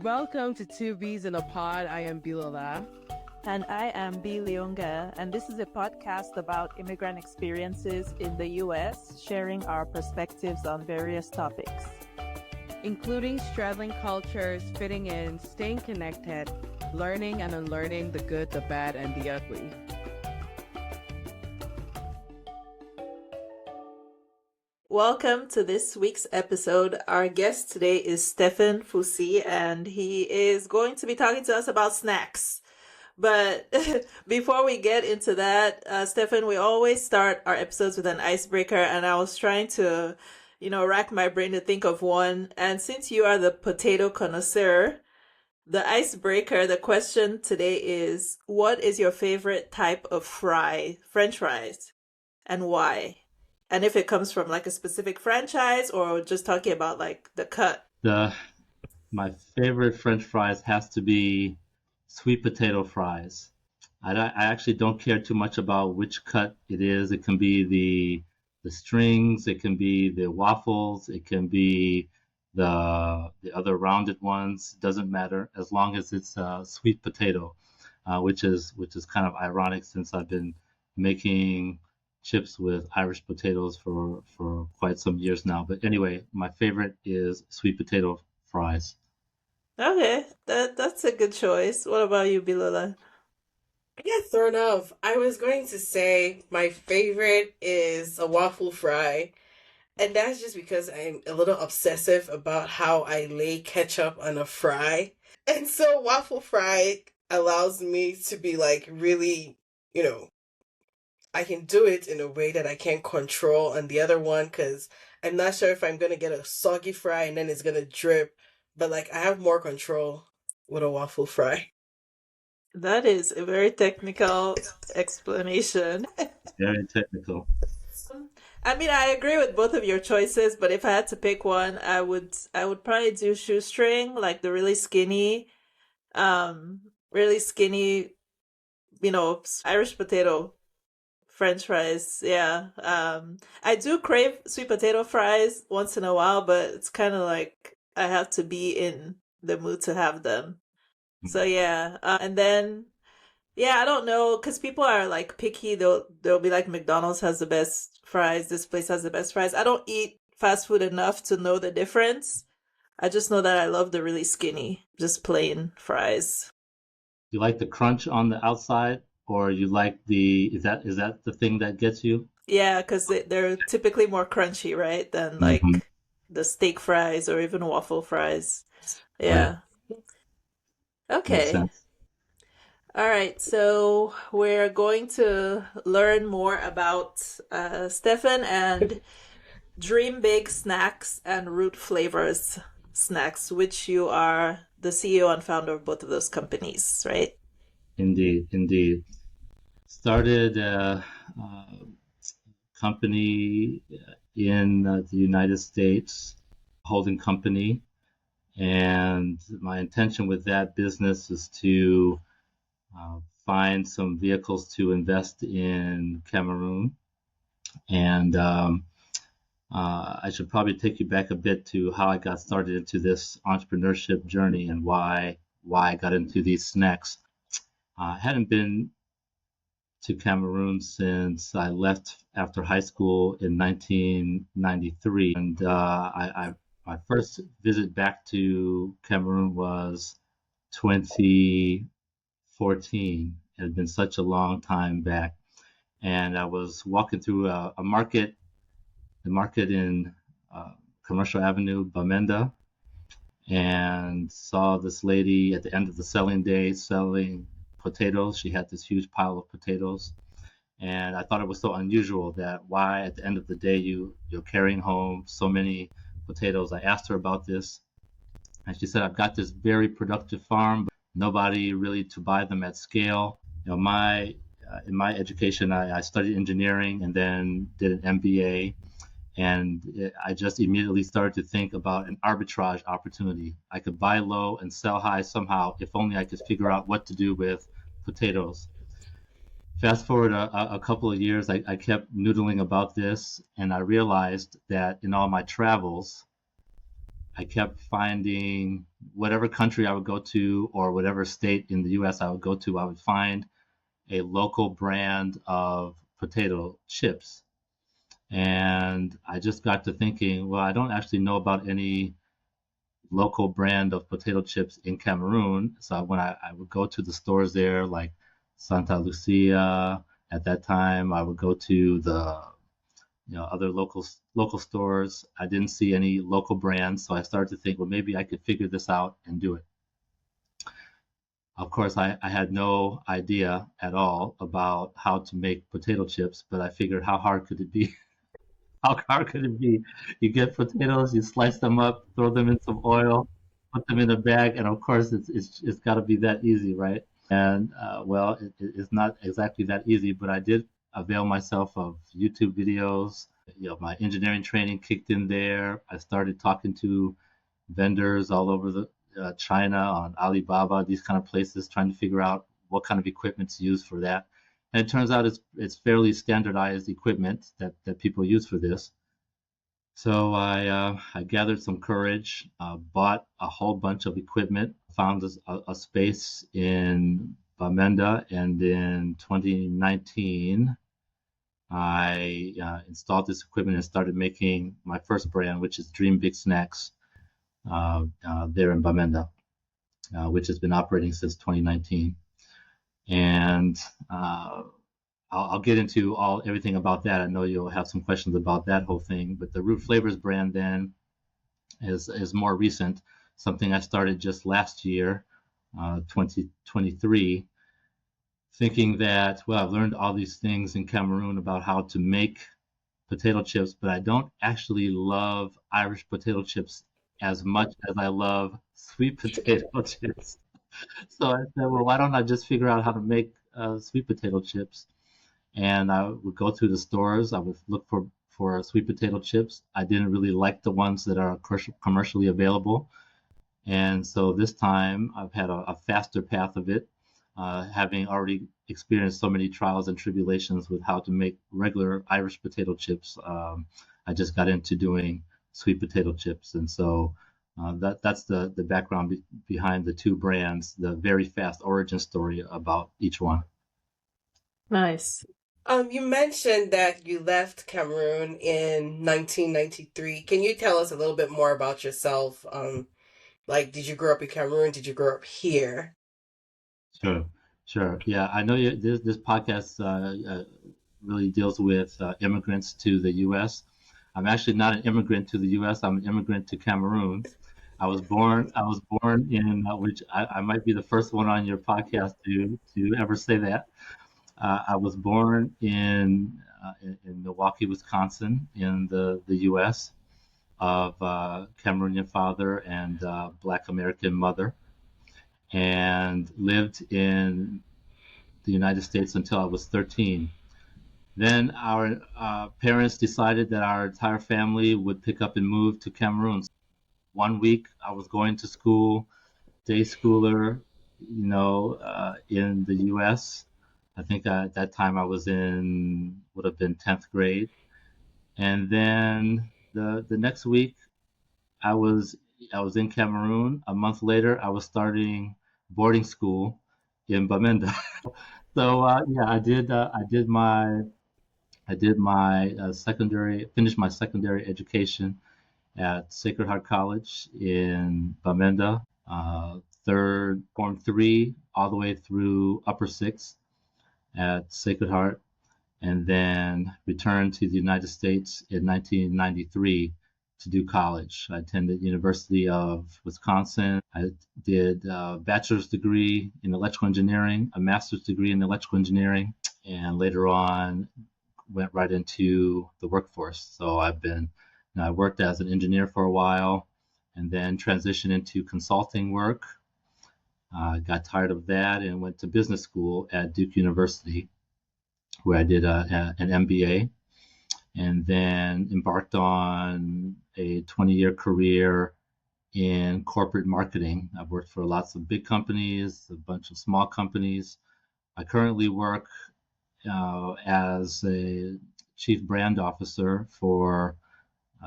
Welcome to Two Bees in a Pod. I am Bilola. And I am B. Leonga, and this is a podcast about immigrant experiences in the U.S., sharing our perspectives on various topics, Including straddling cultures, fitting in, staying connected, learning and unlearning the good, the bad, and the ugly. Welcome to this week's episode. Our guest today is Stephen Fusi, and he is going to be talking to us about snacks. But before we get into that, Stefan, we always start our episodes with an icebreaker, and I was trying to, rack my brain to think of one. And since you are the potato connoisseur, the icebreaker, the question today is, what is your favorite type of French fries, and why? And if it comes from like a specific franchise or just talking about like the cut. My favorite French fries has to be sweet potato fries. I actually don't care too much about which cut it is. It can be the strings, it can be the waffles, it can be the other rounded ones. Doesn't matter as long as it's sweet potato, which is kind of ironic since I've been making chips with Irish potatoes for quite some years now. But anyway, my favorite is sweet potato fries. Okay, that's a good choice. What about you, Bilola? I got thrown off. I was going to say my favorite is a waffle fry. And that's just because I'm a little obsessive about how I lay ketchup on a fry. And so waffle fry allows me to be like really, I can do it in a way that I can't control on the other one because I'm not sure if I'm going to get a soggy fry and then it's going to drip. But like I have more control with a waffle fry. That is a very technical explanation. Very technical. I mean, I agree with both of your choices, but if I had to pick one, I would probably do shoestring, like the really skinny, Irish potato French fries. Yeah. I do crave sweet potato fries once in a while, but it's kind of like I have to be in the mood to have them. So yeah, and then yeah, I don't know because people are like picky. They'll be like McDonald's has the best fries. This place has the best fries. I don't eat fast food enough to know the difference. I just know that I love the really skinny, just plain fries. You like the crunch on the outside, or you like is that the thing that gets you? Yeah, because they're typically more crunchy, right, than Mm-hmm. like the steak fries or even waffle fries. Right. Yeah. Makes Okay. sense. All right, so we're going to learn more about Stefan and Dream Big Snacks and Root Flavors Snacks, which you are the CEO and founder of both of those companies, right? Indeed, indeed. Started a company in the United States, holding company, and my intention with that business is to uh, find some vehicles to invest in Cameroon. And I should probably take you back a bit to how I got started into this entrepreneurship journey and why I got into these snacks. I hadn't been to Cameroon since I left after high school in 1993, and my first visit back to Cameroon was 2014. It had been such a long time back, and I was walking through a market, the market in uh, Commercial Avenue, Bamenda, and saw this lady at the end of the selling day selling potatoes. She had this huge pile of potatoes, and I thought it was so unusual that why at the end of the day you're carrying home so many potatoes. I asked her about this, and she said, I've got this very productive farm, but nobody really to buy them at scale. My in my education, I studied engineering and then did an MBA, and I just immediately started to think about an arbitrage opportunity. I could buy low and sell high somehow if only I could figure out what to do with potatoes. Fast forward a couple of years, I kept noodling about this, and I realized that in all my travels, I kept finding whatever country I would go to or whatever state in the US I would go to, I would find a local brand of potato chips. And I just got to thinking, well, I don't actually know about any local brand of potato chips in Cameroon. So when I would go to the stores there, like Santa Lucia, at that time, I would go to the other local stores. I didn't see any local brands, so I started to think, well, maybe I could figure this out and do it. Of course, I had no idea at all about how to make potato chips, but I figured how hard could it be? How hard could it be? You get potatoes, you slice them up, throw them in some oil, put them in a bag, and of course, it's got to be that easy, right? And well, it's not exactly that easy, but I did avail myself of YouTube videos. My engineering training kicked in there. I started talking to vendors all over the China, on Alibaba, these kind of places, trying to figure out what kind of equipment's used for that. And it turns out it's fairly standardized equipment that people use for this. So I gathered some courage, bought a whole bunch of equipment, found a space in Bamenda, and in 2019 I installed this equipment and started making my first brand, which is Dream Big Snacks, there in Bamenda, which has been operating since 2019. And I'll get into everything about that. I know you'll have some questions about that whole thing. But the Root Flavors brand then is more recent, something I started just last year, 2023, thinking that, well, I've learned all these things in Cameroon about how to make potato chips, but I don't actually love Irish potato chips as much as I love sweet potato chips. So I said, well, why don't I just figure out how to make sweet potato chips? And I would go to the stores. I would look for sweet potato chips. I didn't really like the ones that are commercially available. And so this time I've had a faster path of it, having already experienced so many trials and tribulations with how to make regular Irish potato chips. I just got into doing sweet potato chips. And so that's the background behind the two brands, the very fast origin story about each one. Nice. You mentioned that you left Cameroon in 1993. Can you tell us a little bit more about yourself? Like, did you grow up in Cameroon? Did you grow up here? Sure. Yeah, I know this podcast really deals with immigrants to the U.S. I'm actually not an immigrant to the U.S. I'm an immigrant to Cameroon. I was born in which I might be the first one on your podcast to ever say that. I was born in Milwaukee, Wisconsin, in the U.S. of Cameroonian father and Black American mother, and lived in the United States until I was 13. Then our parents decided that our entire family would pick up and move to Cameroon. 1 week I was going to school, day schooler, in the U.S. I think at that time I would have been 10th grade. And then the next week I was I was in Cameroon. A month later I was starting boarding school in Bamenda. So yeah, I did my secondary, finished my secondary education at Sacred Heart College in Bamenda, third Form 3 all the way through upper sixth at Sacred Heart, and then returned to the United States in 1993 to do college. I attended University of Wisconsin. I did a bachelor's degree in electrical engineering, a master's degree in electrical engineering, and later on went right into the workforce. So I worked as an engineer for a while and then transitioned into consulting work. Got tired of that and went to business school at Duke University, where I did an MBA, and then embarked on a 20-year career in corporate marketing. I've worked for lots of big companies, a bunch of small companies. I currently work as a chief brand officer for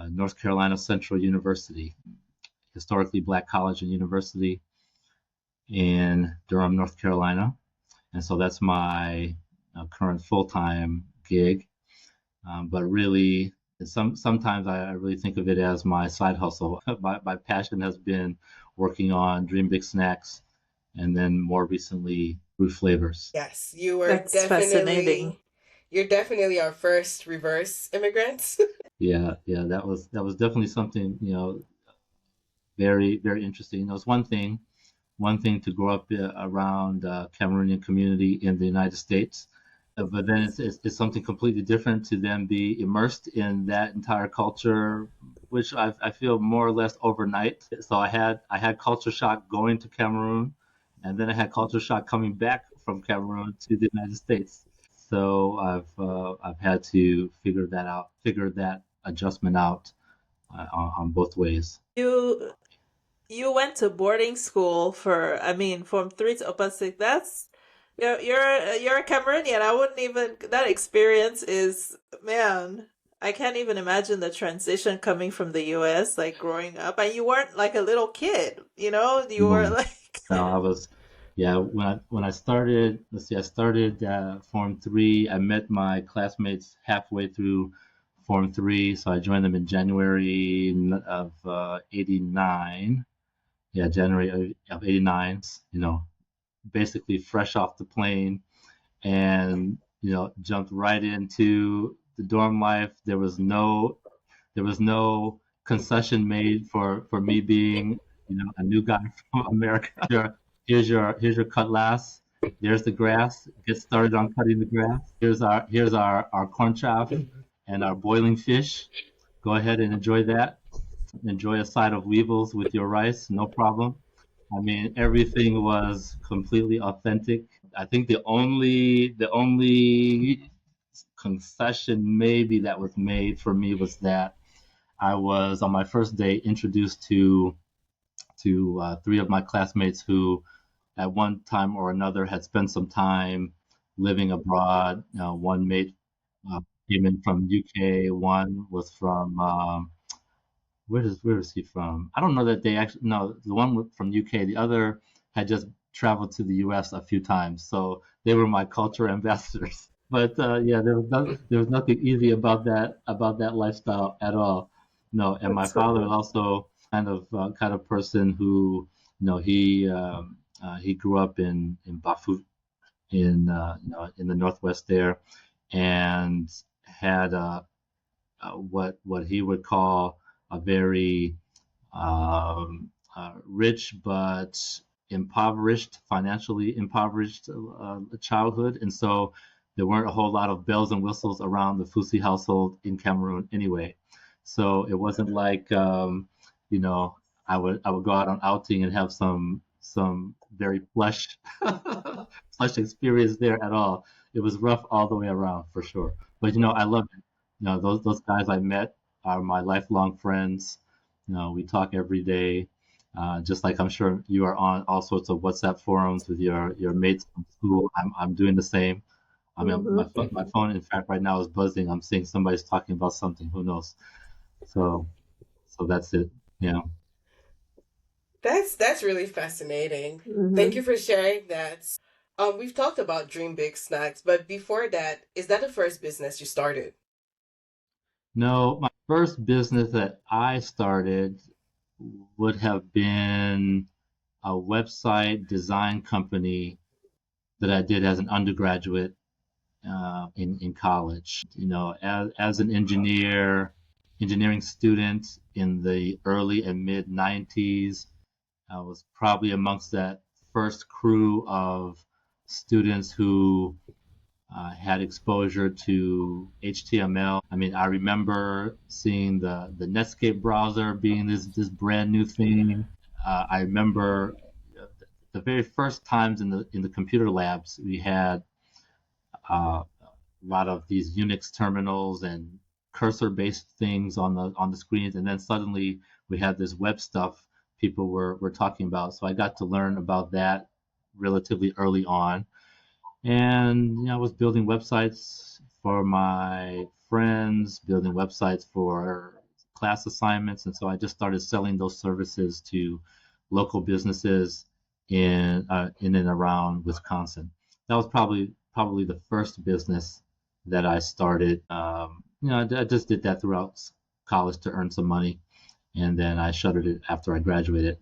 North Carolina Central University. historically black college and university in Durham, North Carolina. And so that's my current full-time gig. But really, sometimes I really think of it as my side hustle. My passion has been working on Dream Big Snacks, and then more recently, Fruit Flavors. Yes, you were That's fascinating. you're definitely our first reverse immigrants. Yeah, that was definitely something, very, very interesting. It's one thing to grow up around Cameroonian community in the United States, but then it's something completely different to then be immersed in that entire culture, which I feel more or less overnight. So I had culture shock going to Cameroon, and then I had culture shock coming back from Cameroon to the United States. So I've had to figure that adjustment out on both ways. You went to boarding school for, I mean, from three to upper six. That's you're a Cameroonian. I wouldn't even, that experience is, man. I can't even imagine the transition coming from the U.S. like growing up, and you weren't like a little kid. You were No, like. no, I was, yeah. When I started, let's see, I started Form 3. I met my classmates halfway through Form 3, so I joined them in January of '89. Yeah, January of '89. Basically fresh off the plane, and jumped right into the dorm life. There was no concession made for me being a new guy from America. Here's your cutlass. There's the grass. Get started on cutting the grass. Here's our corn chop and our boiling fish. Go ahead and enjoy that. Enjoy a side of weevils with your rice, no problem. I mean, everything was completely authentic. I think the only concession maybe that was made for me was that I was on my first day introduced to three of my classmates who, at one time or another, had spent some time living abroad. One mate uh, came in from UK. One was from where is he from? I don't know that they actually no the one from UK. The other had just traveled to the US a few times, so they were my culture ambassadors. But yeah, there was nothing easy about that lifestyle at all. No, and my That's so father was cool. also kind of person who he grew up in Bafut in the northwest there, and had what he would call a very rich but financially impoverished childhood, and so there weren't a whole lot of bells and whistles around the Fusi household in Cameroon anyway. So it wasn't like you know I would go out on outing and have some very plush plush experience there at all. It was rough all the way around for sure. But I love it. Those guys I met are my lifelong friends. We talk every day. Just like I'm sure you are on all sorts of WhatsApp forums with your mates from school. I'm doing the same. I mean, Hmm. my phone, in fact, right now is buzzing. I'm seeing somebody's talking about something. Who knows? So that's it. Yeah. That's really fascinating. Thank you Hmm. for sharing that. We've talked about Dream Big Snacks, but before that, is that the first business you started? No, my first business that I started would have been a website design company that I did as an undergraduate in college. As an engineering student in the early and mid 90s, I was probably amongst that first crew of students who had exposure to HTML. I mean, I remember seeing the Netscape browser being this brand new thing. I remember the very first times in the computer labs we had a lot of these Unix terminals and cursor-based things on the screens, and then suddenly we had this web stuff people were talking about. So I got to learn about that relatively early on, and I was building websites for my friends, building websites for class assignments, and so I just started selling those services to local businesses in and around Wisconsin. That was probably the first business that I started. I just did that throughout college to earn some money, and then I shuttered it after I graduated.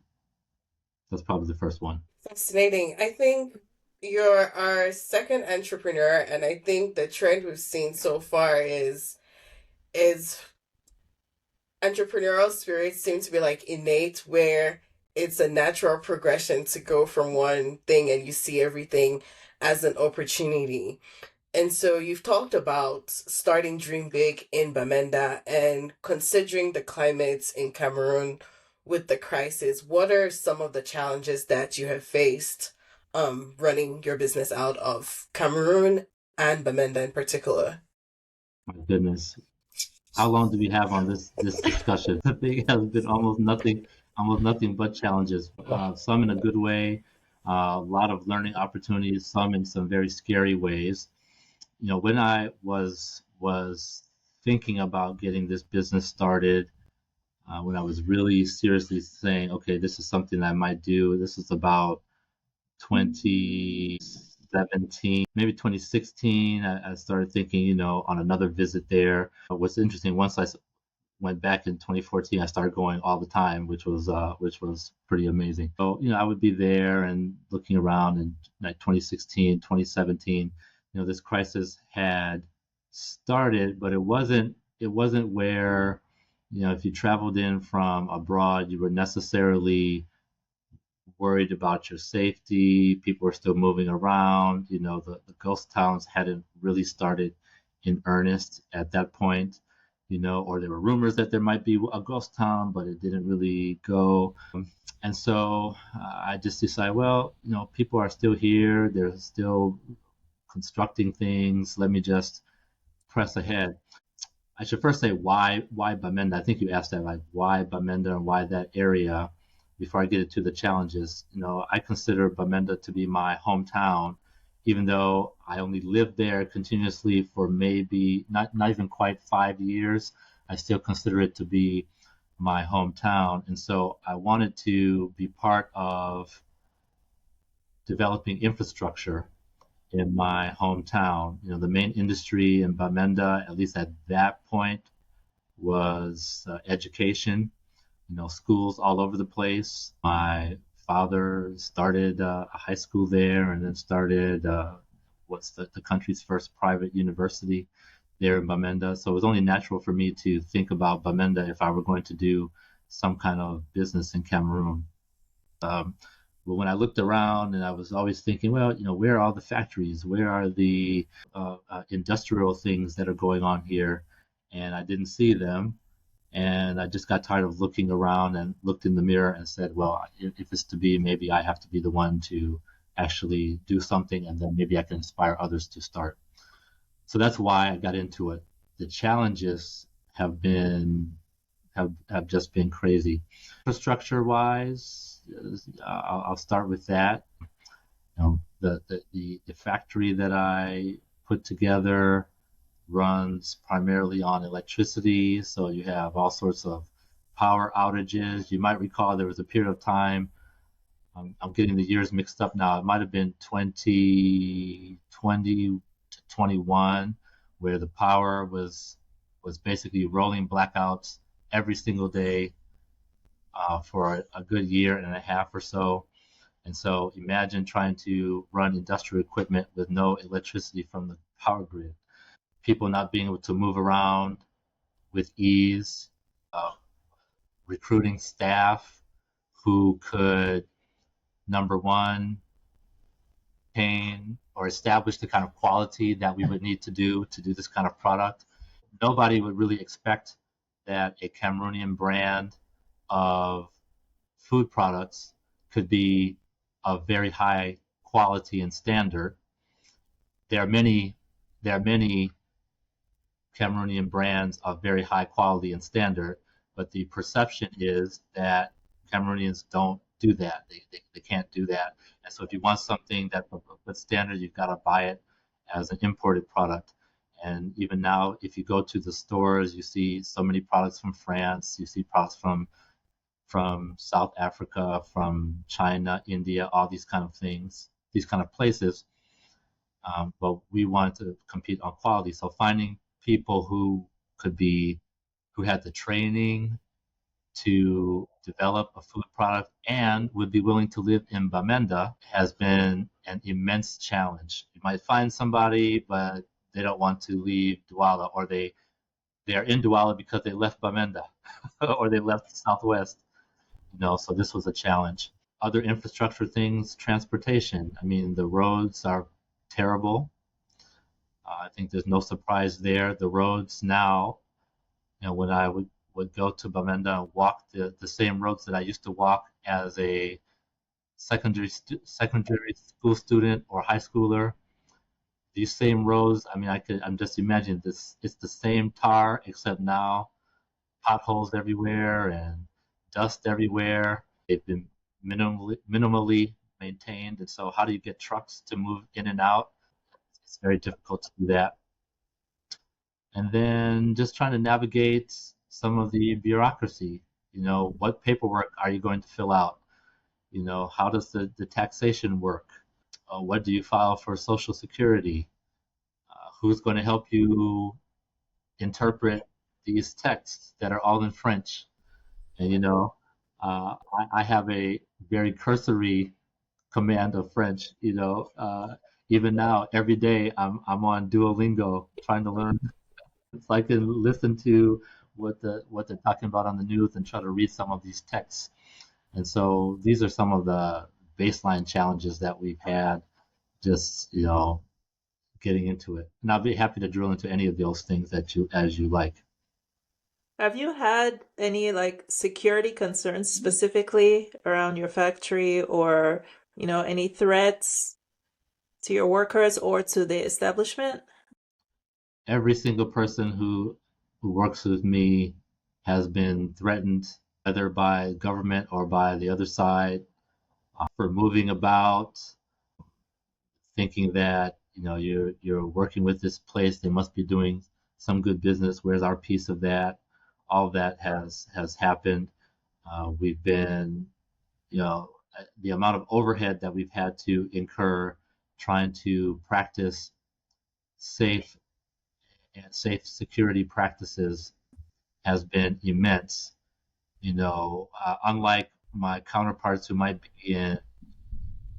That's probably the first one. Fascinating. I think you're our second entrepreneur, and I think the trend we've seen so far is entrepreneurial spirits seem to be like innate, where it's a natural progression to go from one thing and you see everything as an opportunity. And so you've talked about starting Dream Big in Bamenda and considering the climate in Cameroon with the crisis. What are some of the challenges that you have faced running your business out of Cameroon and Bamenda in particular? My goodness, how long do we have on this discussion? I think it has been almost nothing but challenges. Some in a good way, a lot of learning opportunities. Some in some very scary ways. When I was thinking about getting this business started, when I was really seriously saying, okay, this is something I might do. This is about 2017, maybe 2016. I started thinking, on another visit there. What's interesting, once I went back in 2014, I started going all the time, which was pretty amazing. So, I would be there and looking around in like 2016, 2017. This crisis had started, but it wasn't where, if you traveled in from abroad, you were necessarily worried about your safety. People were still moving around. The ghost towns hadn't really started in earnest at that point, or there were rumors that there might be a ghost town, but it didn't really go. And so I just decided, well, people are still here. They're still constructing things. Let me just press ahead. I should first say why Bamenda. I think you asked that, like why Bamenda and why that area. Before I get into the challenges, I consider Bamenda to be my hometown, even though I only lived there continuously for maybe not even quite 5 years. I still consider it to be my hometown, and so I wanted to be part of developing infrastructure in my hometown. The main industry in Bamenda, at least at that point, was education. Schools all over the place. My father started a high school there, and then started what's the country's first private university there in Bamenda. So it was only natural for me to think about Bamenda if I were going to do some kind of business in Cameroon. But when I looked around, and I was always thinking, well, where are all the factories? Where are the industrial things that are going on here? And I didn't see them. And I just got tired of looking around and looked in the mirror and said, well, if it's to be, maybe I have to be the one to actually do something, and then maybe I can inspire others to start. So that's why I got into it. The challenges have just been crazy. Infrastructure wise, I'll start with that. The factory that I put together runs primarily on electricity, so you have all sorts of power outages. You might recall there was a period of time, I'm getting the years mixed up now, it might have been 2020 to 21, where the power was basically rolling blackouts every single day for a good year and a half or so. And so imagine trying to run industrial equipment with no electricity from the power grid. People not being able to move around with ease, uh, recruiting staff who could, number one, obtain or establish the kind of quality that we would need to do this kind of product. Nobody would really expect that a Cameroonian brand of food products could be of very high quality and standard. There are many Cameroonian brands of very high quality and standard, but the perception is that Cameroonians don't do that. They can't do that. And so if you want something that's of good standard, you've got to buy it as an imported product. And even now, if you go to the stores, you see so many products from France, you see products from South Africa, from China, India, all these kind of things, these kind of places. But we wanted to compete on quality. So finding people who had the training to develop a food product and would be willing to live in Bamenda has been an immense challenge. You might find somebody, but they don't want to leave Douala, or they are in Douala because they left Bamenda or they left the Southwest. So this was a challenge. Other infrastructure things, transportation. I mean, the roads are terrible. I think there's no surprise there. The roads now, when I would go to Bamenda and walk the same roads that I used to walk as a secondary school student or high schooler, these same roads, I mean, I'm just imagining this. It's the same tar, except now potholes everywhere and dust everywhere. They've been minimally maintained, and so how do you get trucks to move in and out? It's very difficult to do that. And then just trying to navigate some of the bureaucracy. What paperwork are you going to fill out? How does the taxation work? What do you file for Social Security? Who's going to help you interpret these texts that are all in French? And I have a very cursory command of French. Even now, every day I'm on Duolingo trying to learn, so I can listen to what they're talking about on the news and try to read some of these texts. And so these are some of the baseline challenges that we've had, just getting into it. And I'll be happy to drill into any of those things as you like. Have you had any security concerns specifically around your factory, or any threats to your workers or to the establishment? Every single person who works with me has been threatened, whether by government or by the other side, for moving about, thinking that you're working with this place, they must be doing some good business. Where's our piece of that? All of that has happened. We've been, the amount of overhead that we've had to incur trying to practice safe security practices has been immense. Unlike my counterparts who might be in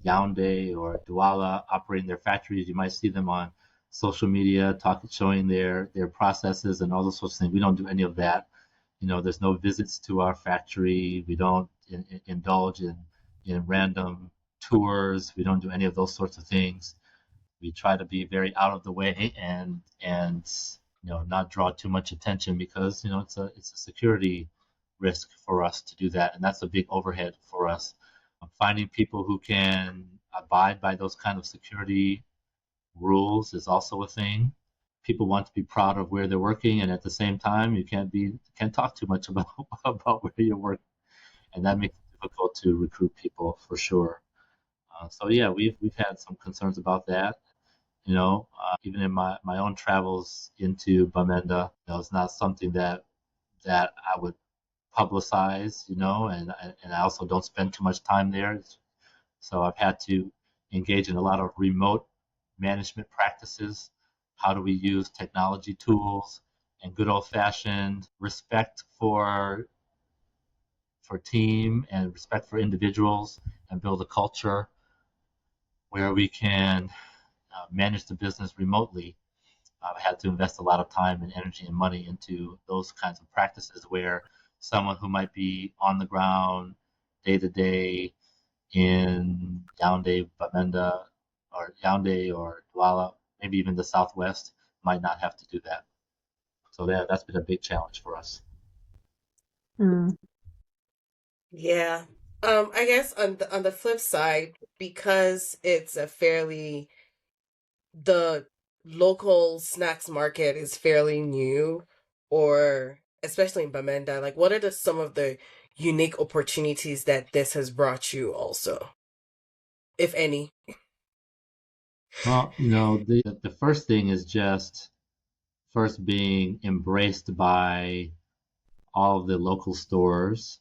Yaoundé or Douala operating their factories, you might see them on social media showing their processes and all those sorts of things. We don't do any of that. There's no visits to our factory. We don't indulge in random tours. We don't do any of those sorts of things. We try to be very out of the way and not draw too much attention, because it's a security risk for us to do that, and that's a big overhead for us. Finding people who can abide by those kind of security rules is also a thing. People want to be proud of where they're working, and at the same time, you can't talk too much about where you're working, and that makes it difficult to recruit people for sure. So yeah, we've had some concerns about that. Even in my own travels into Bamenda, it's not something that I would publicize, and I also don't spend too much time there. So I've had to engage in a lot of remote management practices. How do we use technology tools and good old-fashioned respect for team and respect for individuals, and build a culture where we can manage the business remotely. I've had to invest a lot of time and energy and money into those kinds of practices, where someone who might be on the ground day to day in Yaoundé, Bamenda, or Yaoundé or Douala, maybe even the Southwest, might not have to do that. So that's been a big challenge for us. Yeah. I guess on the flip side, because it's the local snacks market is fairly new, or especially in Bamenda, what are some of the unique opportunities that this has brought you also, if any? Well, the first thing is just first being embraced by all of the local stores.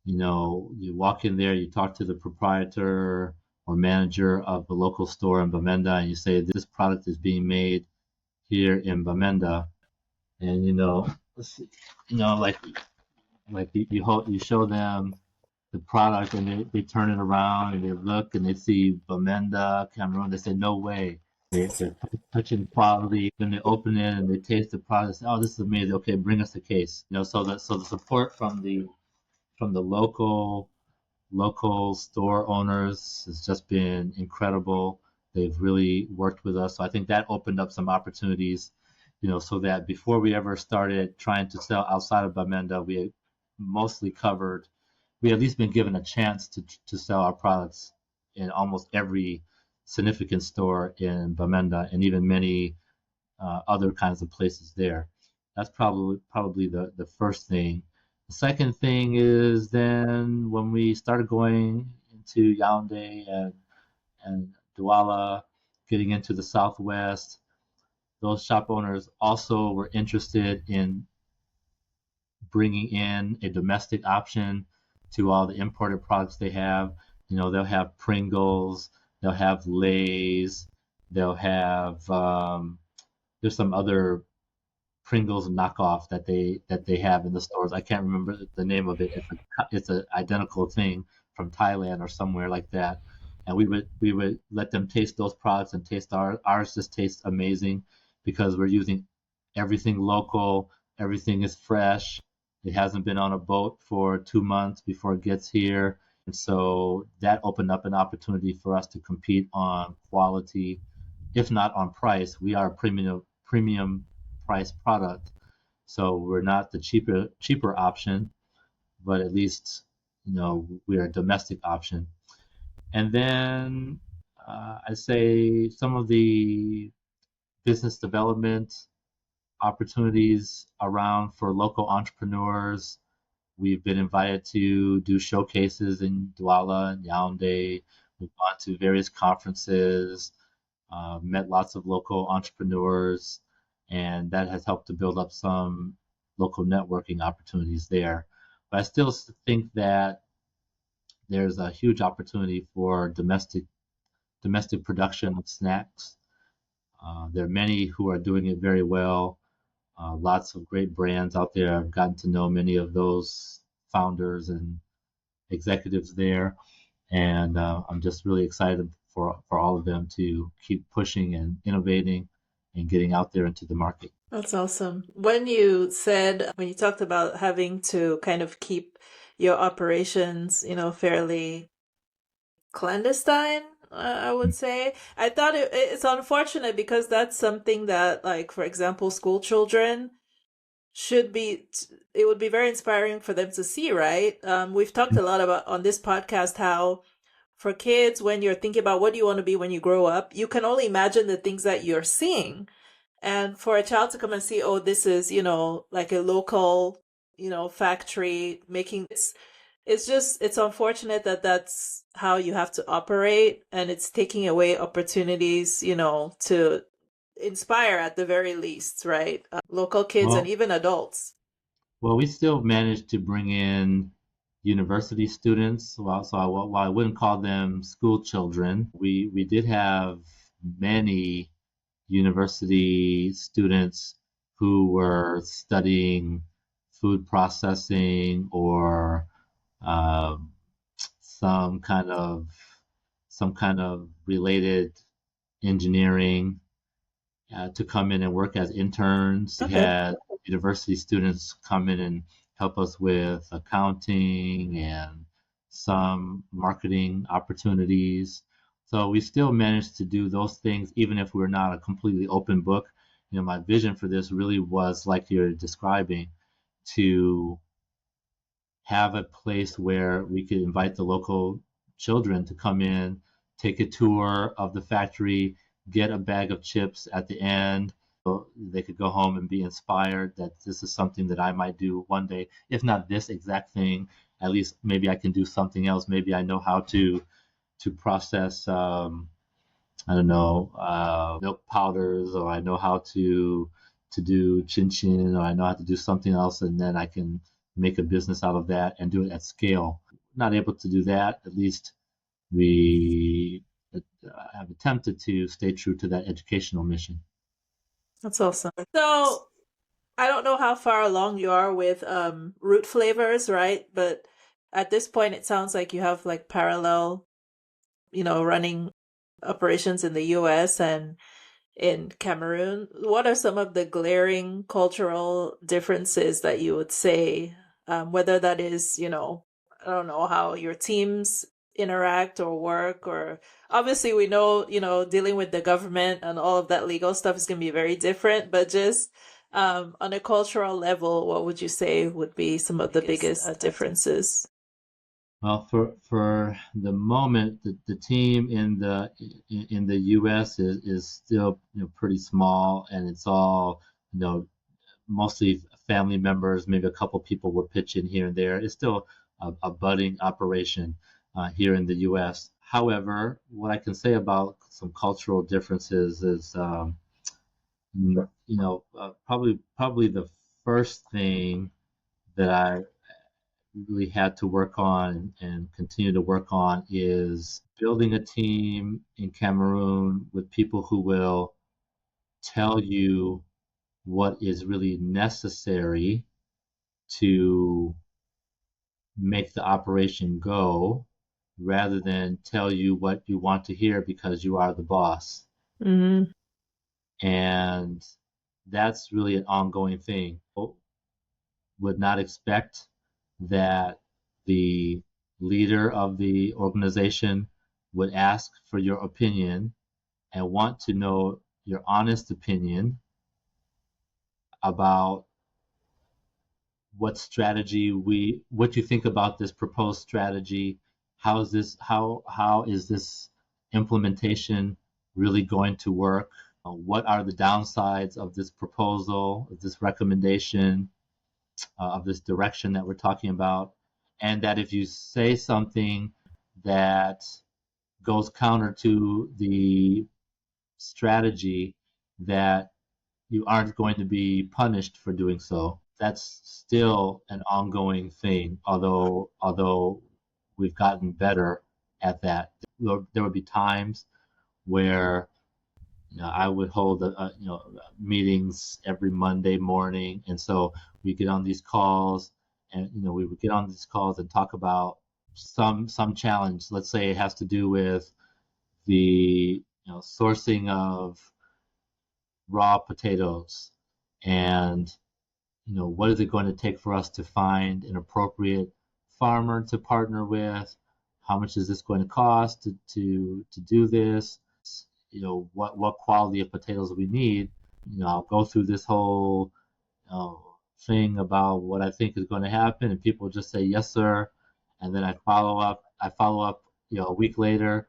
You walk in there, you talk to the proprietor or manager of the local store in Bamenda, and you say, this product is being made here in Bamenda. And, like you show them the product, and they turn it around and they look and they see Bamenda, Cameroon. They say, no way. They're touching quality. Then they open it and they taste the product. Say, oh, this is amazing. Okay, bring us a case. So the support from the local store owners has just been incredible. They've really worked with us. So I think that opened up some opportunities, so that before we ever started trying to sell outside of Bamenda, we mostly covered, we at least been given a chance to sell our products in almost every significant store in Bamenda and even many other kinds of places there. That's probably the first thing. The second thing is then when we started going into Yaoundé and Douala, getting into the Southwest, those shop owners also were interested in bringing in a domestic option to all the imported products they have. They'll have Pringles, they'll have Lay's, they'll have there's some other Pringles knockoff that they have in the stores. I can't remember the name of it. It's an identical thing from Thailand or somewhere like that. And we would let them taste those products and taste ours. Just tastes amazing because we're using everything local. Everything is fresh. It hasn't been on a boat for 2 months before it gets here. And so that opened up an opportunity for us to compete on quality, if not on price. We are a premium price product, so we're not the cheaper option, but at least we're a domestic option. And then I'd say some of the business development opportunities around for local entrepreneurs. We've been invited to do showcases in Douala and Yaoundé. We've gone to various conferences, met lots of local entrepreneurs, and that has helped to build up some local networking opportunities there. But I still think that there's a huge opportunity for domestic production of snacks. There are many who are doing it very well. Lots of great brands out there. I've gotten to know many of those founders and executives there, and I'm just really excited for all of them to keep pushing and innovating and getting out there into the market. That's awesome. When you talked about having to kind of keep your operations, fairly clandestine, I would say, I thought it's unfortunate because that's something that, like, for example, school children it would be very inspiring for them to see, right? We've talked a lot about on this podcast how for kids, when you're thinking about what do you want to be when you grow up, you can only imagine the things that you're seeing. And for a child to come and see, oh, this is, like a local, factory making it's unfortunate that that's how you have to operate, and it's taking away opportunities, to inspire at the very least, right? Local kids and even adults. Well, we still managed to bring in university students. While I wouldn't call them school children, we did have many university students who were studying food processing or some kind of related engineering to come in and work as interns. Okay. We had university students come in and help us with accounting and some marketing opportunities. So we still managed to do those things even if we're not a completely open book. My vision for this really was, like you're describing, to have a place where we could invite the local children to come in, take a tour of the factory, get a bag of chips at the end. So they could go home and be inspired that this is something that I might do one day. If not this exact thing, at least maybe I can do something else. Maybe I know how to process, I don't know, milk powders, or I know how to to do chin chin, or I know how to do something else, and then I can make a business out of that and do it at scale. Not able to do that. At least we have attempted to stay true to that educational mission. That's awesome. So I don't know how far along you are with root flavors, right? But at this point, it sounds like you have like parallel, running operations in the US and in Cameroon. What are some of the glaring cultural differences that you would say, whether that is, I don't know, how your teams interact or work, or obviously we know, dealing with the government and all of that legal stuff is going to be very different, but just on a cultural level, what would you say would be some of the biggest differences? Well, for the moment, the team in the U.S. is still pretty small, and it's all mostly family members. Maybe a couple people will pitch in here and there. It's still a budding operation here in the U.S. However, what I can say about some cultural differences is, probably the first thing that I really had to work on and continue to work on is building a team in Cameroon with people who will tell you what is really necessary to make the operation go rather than tell you what you want to hear because you are the boss. Mm-hmm. And that's really an ongoing thing. Would not expect that the leader of the organization would ask for your opinion and want to know your honest opinion about what you think about this proposed strategy. How is this implementation really going to work? What are the downsides of this proposal, of this recommendation, of this direction that we're talking about? And that if you say something that goes counter to the strategy, that you aren't going to be punished for doing so. That's still an ongoing thing, although we've gotten better at that. There would be times where I would hold meetings every Monday morning, and so we get on these calls, and we would get on these calls and talk about some challenge. Let's say it has to do with the sourcing of raw potatoes, and what is it going to take for us to find an appropriate farmer to partner with? How much is this going to cost to do this? What quality of potatoes we need. I'll go through this whole thing about what I think is going to happen, and people just say yes, sir, and then I follow up. A week later,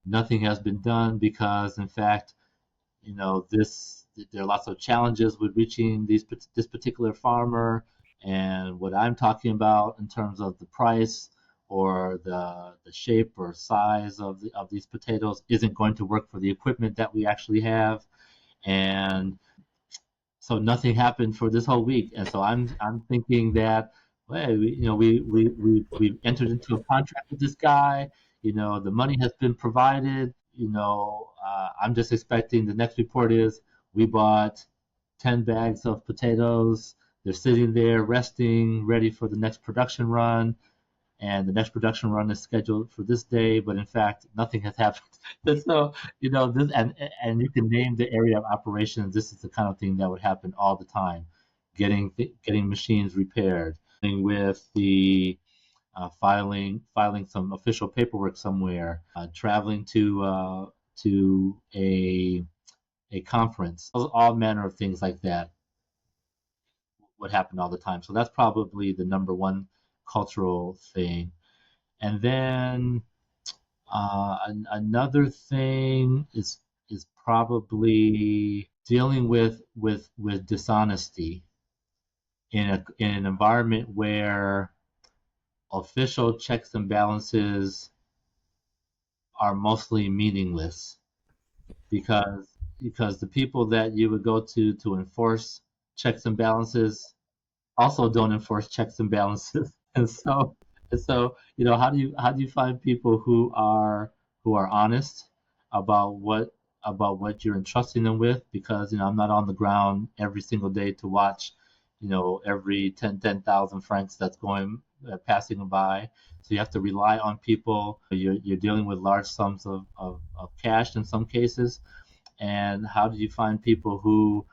nothing has been done because, in fact, there are lots of challenges with reaching this particular farmer, and what I'm talking about in terms of the price or the shape or size of these potatoes isn't going to work for the equipment that we actually have, and so nothing happened for this whole week. And so I'm thinking that, well, we entered into a contract with this guy. The money has been provided. I'm just expecting the next report is we bought 10 bags of potatoes. They're sitting there resting, ready for the next production run. And the next production run is scheduled for this day, but in fact, nothing has happened. And so, this, and you can name the area of operations. This is the kind of thing that would happen all the time. Getting machines repaired, with the filing some official paperwork somewhere, traveling to a conference, all manner of things like that would happen all the time. So that's probably the number one cultural thing. And then another thing is probably dealing with dishonesty in an environment where official checks and balances are mostly meaningless, because the people that you would go to enforce checks and balances also don't enforce checks and balances. And so how do you find people who are honest about what you're entrusting them with? Because I'm not on the ground every single day to watch every 10,000 francs that's going passing by. So you have to rely on people. You're dealing with large sums of cash in some cases. And how do you find people who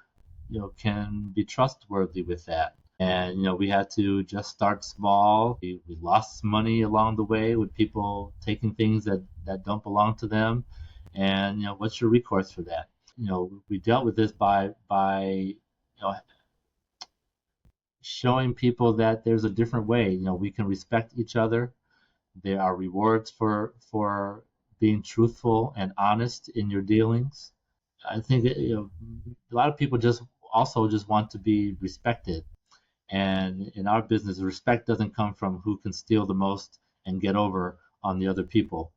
can be trustworthy with that? And we had to just start small. We lost money along the way with people taking things that don't belong to them. And what's your recourse for that? We dealt with this by showing people that there's a different way. We can respect each other. There are rewards for being truthful and honest in your dealings. I think a lot of people just want to be respected. And in our business, respect doesn't come from who can steal the most and get over on the other people.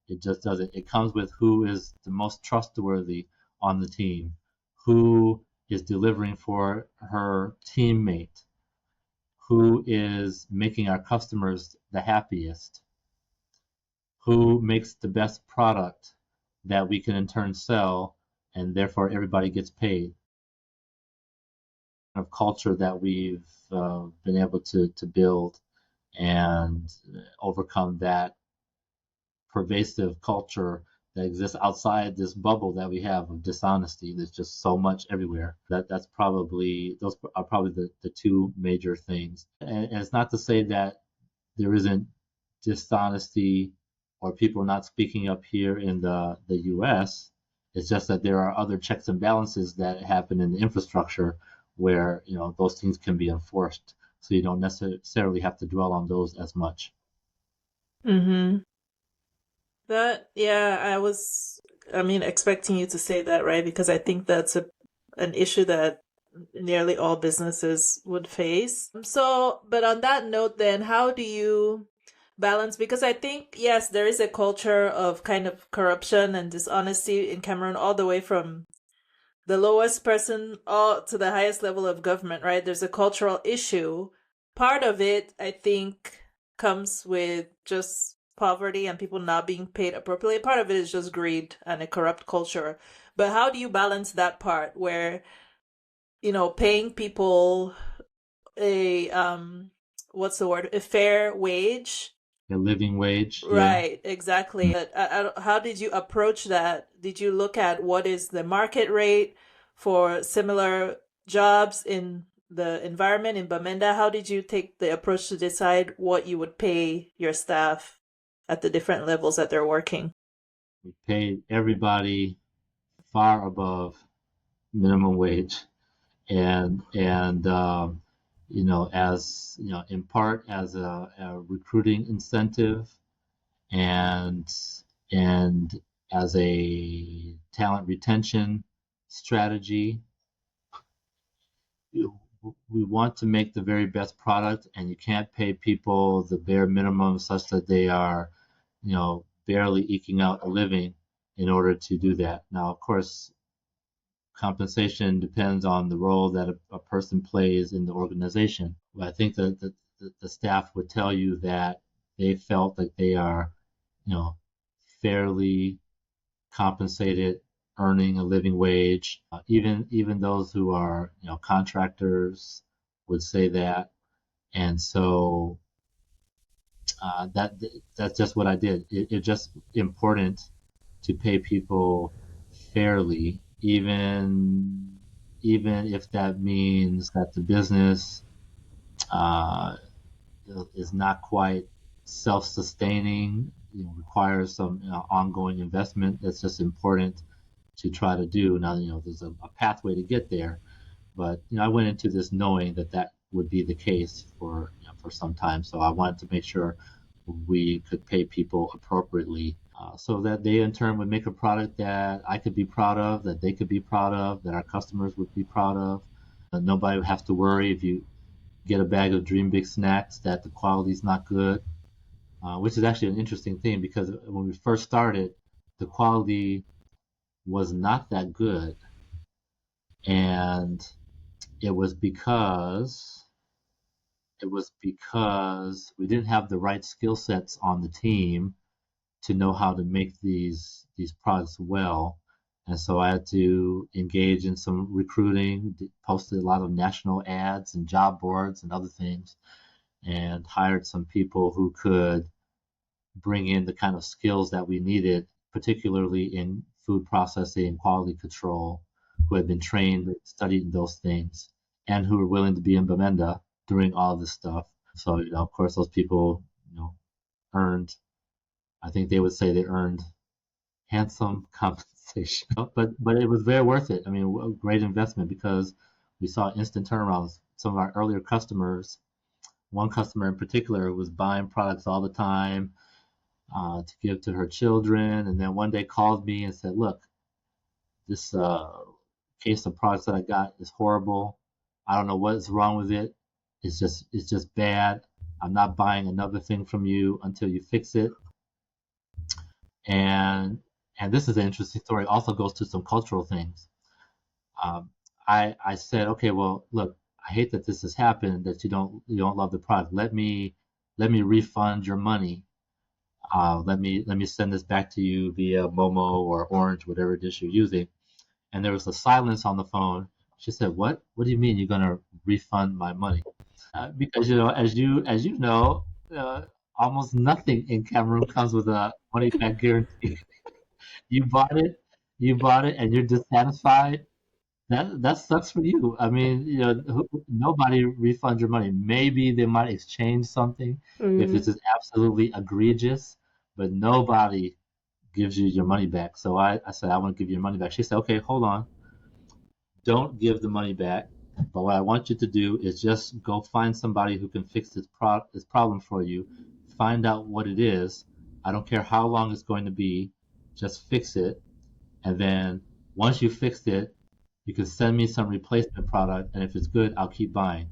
It just doesn't. It comes with who is the most trustworthy on the team, who is delivering for her teammate, who is making our customers the happiest, who makes the best product that we can in turn sell, and therefore everybody gets paid. Of culture that we've been able to build and overcome that pervasive culture that exists outside this bubble that we have of dishonesty. There's just so much everywhere. Those are probably the two major things. And it's not to say that there isn't dishonesty or people not speaking up here in the US. It's just that there are other checks and balances that happen in the infrastructure where those things can be enforced. So you don't necessarily have to dwell on those as much. Mm-hmm. I was expecting you to say that, right? Because I think that's an issue that nearly all businesses would face. So, but on that note, then, how do you balance? Because I think, yes, there is a culture of kind of corruption and dishonesty in Cameroon, all the way from the lowest person all to the highest level of government, right? There's a cultural issue. Part of it, I think, comes with just poverty and people not being paid appropriately. Part of it is just greed and a corrupt culture. But how do you balance that part where, paying people a what's the word? A fair wage? A living wage. Right, exactly. But how did you approach that? Did you look at what is the market rate for similar jobs in the environment in Bamenda? How did you take the approach to decide what you would pay your staff at the different levels that they're working? We paid everybody far above minimum wage, and as in part as a recruiting incentive, and as a talent retention strategy. We want to make the very best product, and you can't pay people the bare minimum such that they are barely eking out a living in order to do that. Now, of course, compensation depends on the role that a person plays in the organization. But I think that the staff would tell you that they felt that they are, fairly compensated, earning a living wage. Even those who are, contractors would say that. And so that's just what I did. It's just important to pay people fairly, even if that means that the business is not quite self-sustaining, requires some ongoing investment. That's just important to try to do. Now, there's a pathway to get there, but I went into this knowing that would be the case for some time. So I wanted to make sure we could pay people appropriately, so that they in turn would make a product that I could be proud of, that they could be proud of, that our customers would be proud of. Nobody would have to worry if you get a bag of Dream Big snacks that the quality is not good, which is actually an interesting thing, because when we first started, the quality was not that good. And it was because we didn't have the right skill sets on the team to know how to make these products well. And so I had to engage in some recruiting, posted a lot of national ads and job boards and other things, and hired some people who could bring in the kind of skills that we needed, particularly in food processing and quality control, who had been trained, studied those things, and who were willing to be in Bamenda doing all this stuff. So, of course, those people, earned, I think they would say they earned handsome compensation. But it was very worth it. I mean, a great investment because we saw instant turnarounds. Some of our earlier customers, one customer in particular, was buying products all the time to give to her children, and then one day called me and said, "Look, this case of products that I got is horrible. I don't know what's wrong with it. It's just bad. I'm not buying another thing from you until you fix it." And this is an interesting story. It also goes to some cultural things. Um, I said, okay, well, look, I hate that this has happened, that you don't love the product. Let me refund your money. Let me send this back to you via Momo or Orange, whatever dish you're using. And there was a silence on the phone. She said, "What? What do you mean you're gonna refund my money?" Because as you know, almost nothing in Cameroon comes with a money back guarantee. You bought it, and you're dissatisfied. That sucks for you. I mean, nobody refunds your money. Maybe they might exchange something if Mm. this is absolutely egregious, but nobody gives you your money back. So I said, I want to give you your money back. She said, okay, hold on. Don't give the money back. But what I want you to do is just go find somebody who can fix this problem for you. Find out what it is. I don't care how long it's going to be. Just fix it. And then once you fixed it, you can send me some replacement product. And if it's good, I'll keep buying.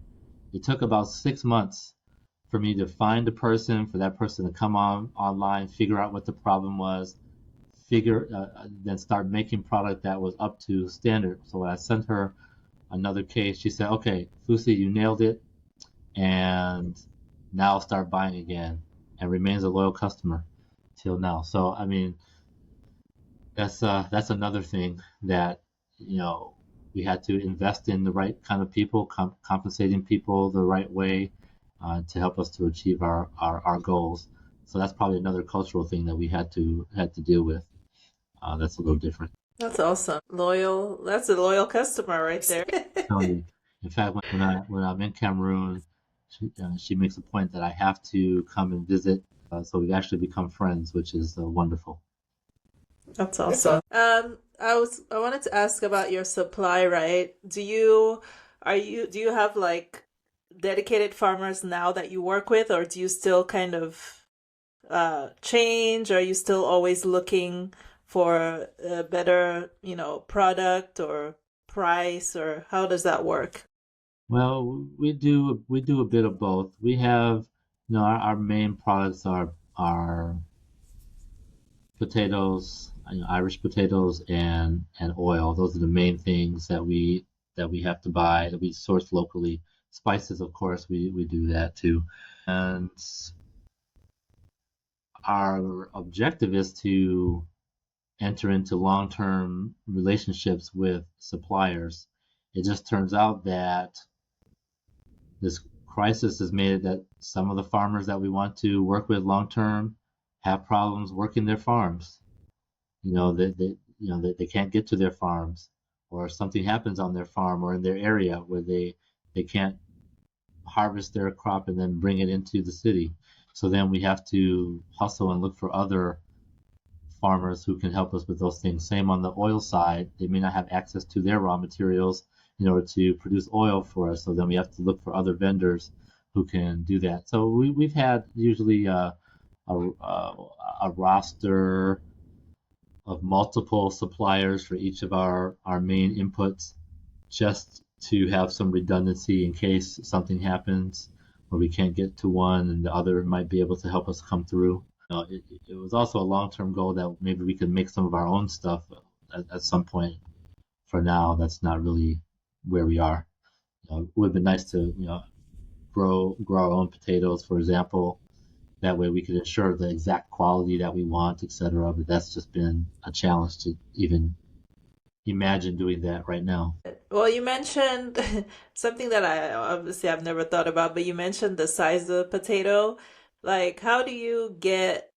It took about 6 months for me to find a person, for that person to come online, figure out what the problem was, then start making product that was up to standard. So when I sent her another case, she said, "Okay, Fusi, you nailed it, and now I'll start buying again," and remains a loyal customer till now. So I mean, that's another thing that we had to invest in the right kind of people, compensating people the right way to help us to achieve our goals. So that's probably another cultural thing that we had to deal with. That's a little different. That's awesome. Loyal. That's a loyal customer right there. Tell you. In fact, when I'm in Cameroon, she makes a point that I have to come and visit. So we've actually become friends, which is wonderful. That's awesome. I wanted to ask about your supply, right? Do you have like dedicated farmers now that you work with, or do you still kind of change? Are you still always looking for a better, product or price, or how does that work? Well, we do a bit of both. We have, our main products are potatoes, Irish potatoes and oil. Those are the main things that we have to buy, that we source locally. Spices, of course, we do that too. And our objective is to enter into long-term relationships with suppliers. It just turns out that this crisis has made it that some of the farmers that we want to work with long-term have problems working their farms. They can't get to their farms, or something happens on their farm or in their area where they can't harvest their crop and then bring it into the city. So then we have to hustle and look for other farmers who can help us with those things. Same on the oil side, they may not have access to their raw materials in order to produce oil for us. So then we have to look for other vendors who can do that. So we've had usually a roster of multiple suppliers for each of our main inputs, just to have some redundancy in case something happens or we can't get to one and the other might be able to help us come through. It was also a long-term goal that maybe we could make some of our own stuff at some point. For now, that's not really where we are. It would have been nice to, grow our own potatoes, for example. That way we could ensure the exact quality that we want, et cetera. But that's just been a challenge to even imagine doing that right now. Well, you mentioned something that I obviously I've never thought about, but you mentioned the size of the potato. Like, how do you get,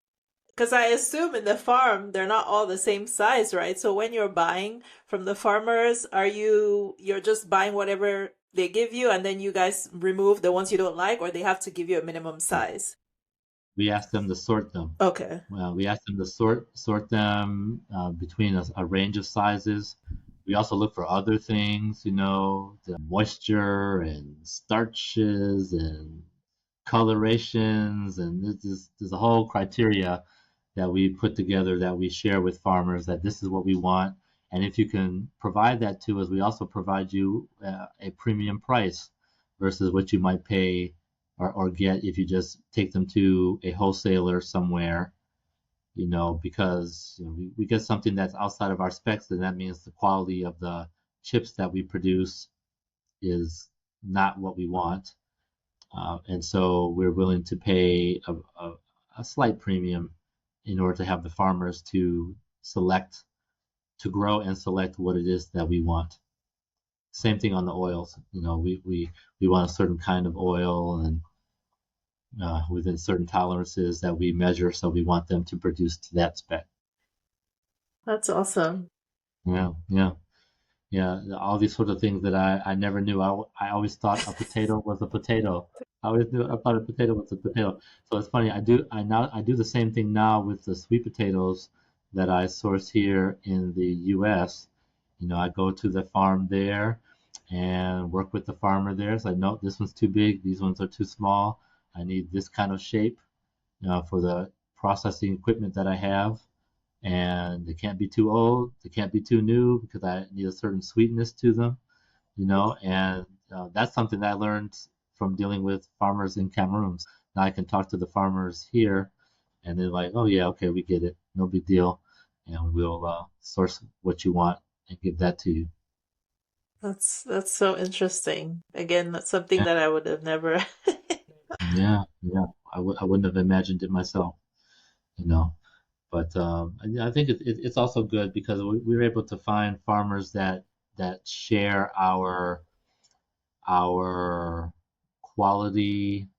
because I assume in the farm they're not all the same size, right? So when you're buying from the farmers, you're just buying whatever they give you and then you guys remove the ones you don't like, or they have to give you a minimum size? We asked them to sort them. Okay. Well, we asked them to sort them between a range of sizes. We also look for other things, the moisture and starches and colorations, and there's a whole criteria that we put together that we share with farmers that this is what we want. And if you can provide that to us, we also provide you a premium price versus what you might pay or get if you just take them to a wholesaler somewhere, because we get something that's outside of our specs, then that means the quality of the chips that we produce is not what we want. And so we're willing to pay a slight premium in order to have the farmers to grow and select what it is that we want. Same thing on the oils. We want a certain kind of oil and within certain tolerances that we measure, so we want them to produce to that spec. That's awesome. Yeah, yeah. Yeah, all these sort of things that I never knew. I always thought a potato was a potato. I thought a potato was a potato. So it's funny. I do the same thing now with the sweet potatoes that I source here in the U.S. I go to the farm there and work with the farmer there. So I know this one's too big. These ones are too small. I need this kind of shape, for the processing equipment that I have, and they can't be too old, they can't be too new because I need a certain sweetness to them, and that's something that I learned from dealing with farmers in Cameroon. So now I can talk to the farmers here, and they're like, "Oh yeah, okay, we get it, no big deal," and we'll source what you want and give that to you. That's so interesting. Again, that's something Yeah, that I would have never. yeah, yeah. I wouldn't have imagined it myself, you know. But I think it's also good because we were able to find farmers that share our quality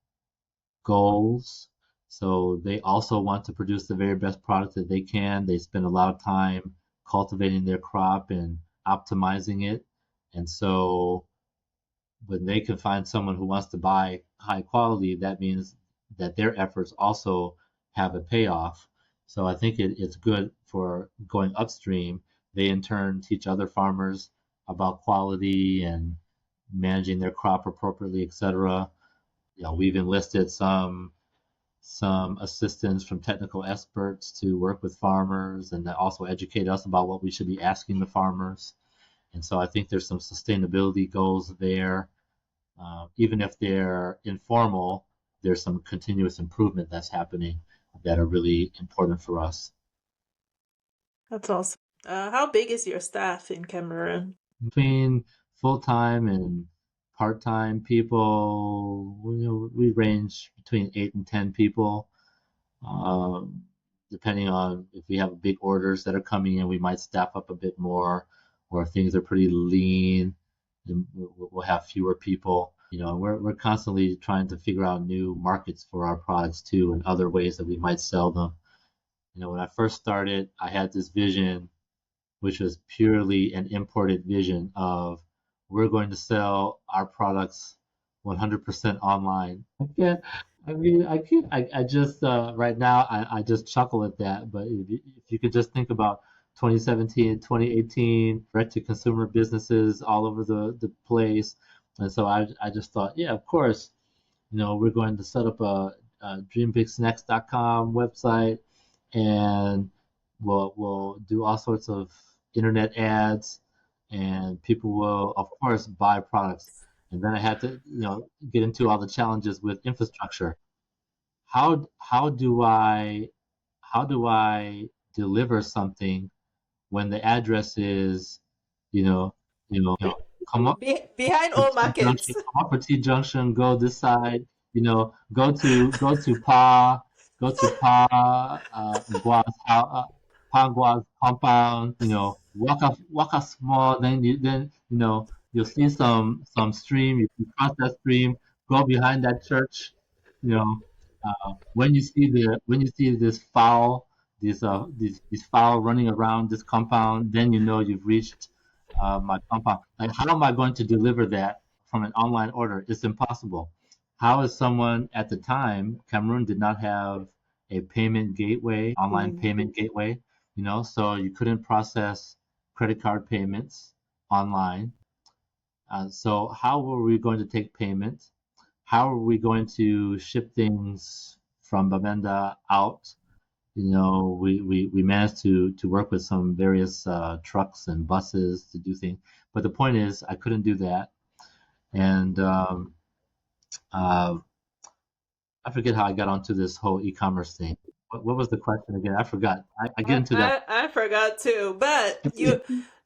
goals. So they also want to produce the very best product that they can. They spend a lot of time cultivating their crop and optimizing it. And so when they can find someone who wants to buy high quality, that means that their efforts also have a payoff. So I think it's good for going upstream. They in turn teach other farmers about quality and managing their crop appropriately, etc. We've enlisted some assistance from technical experts to work with farmers and also educate us about what we should be asking the farmers. And so I think there's some sustainability goals there. Even if they're informal, there's some continuous improvement that's happening that are really important for us. That's awesome. How big is your staff in Cameroon? Between full-time and part-time people, we range between 8 and 10 people. Um, Depending on if we have big orders that are coming in, we might staff up a bit more, or if things are pretty lean, then we'll have fewer people. We're constantly trying to figure out new markets for our products too, and other ways that we might sell them. When I first started, I had this vision, which was purely an imported vision of we're going to sell our products 100% online. I can't, I just, right now, I just chuckle at that. But if you could just think about 2017, 2018, direct to consumer businesses all over the place. And so I just thought, yeah, of course, we're going to set up a dreambigsnacks.com website, and we'll do all sorts of internet ads, and people will, of course, buy products. And then I had to, get into all the challenges with infrastructure. How do I deliver something when the address is, you know, come up Behind for all T markets. junction, come up for T junction, go this side, go to Gua's house, Pa Gua's compound, walk up small, then you'll see some stream, you can cross that stream, go behind that church, you know, when you see these fowl running around this compound, then you know you've reached my compound. Like, how am I going to deliver that from an online order? It's impossible. How is someone at the time, Cameroon did not have a payment gateway, online Mm. payment gateway, so you couldn't process credit card payments online. So how were we going to take payment? How are we going to ship things from Bamenda out? We managed to work with some various trucks and buses to do things. But the point is, I couldn't do that. And uh, I forget how I got onto this whole e-commerce thing. What was the question again? I forgot. I get into that. I forgot too, but you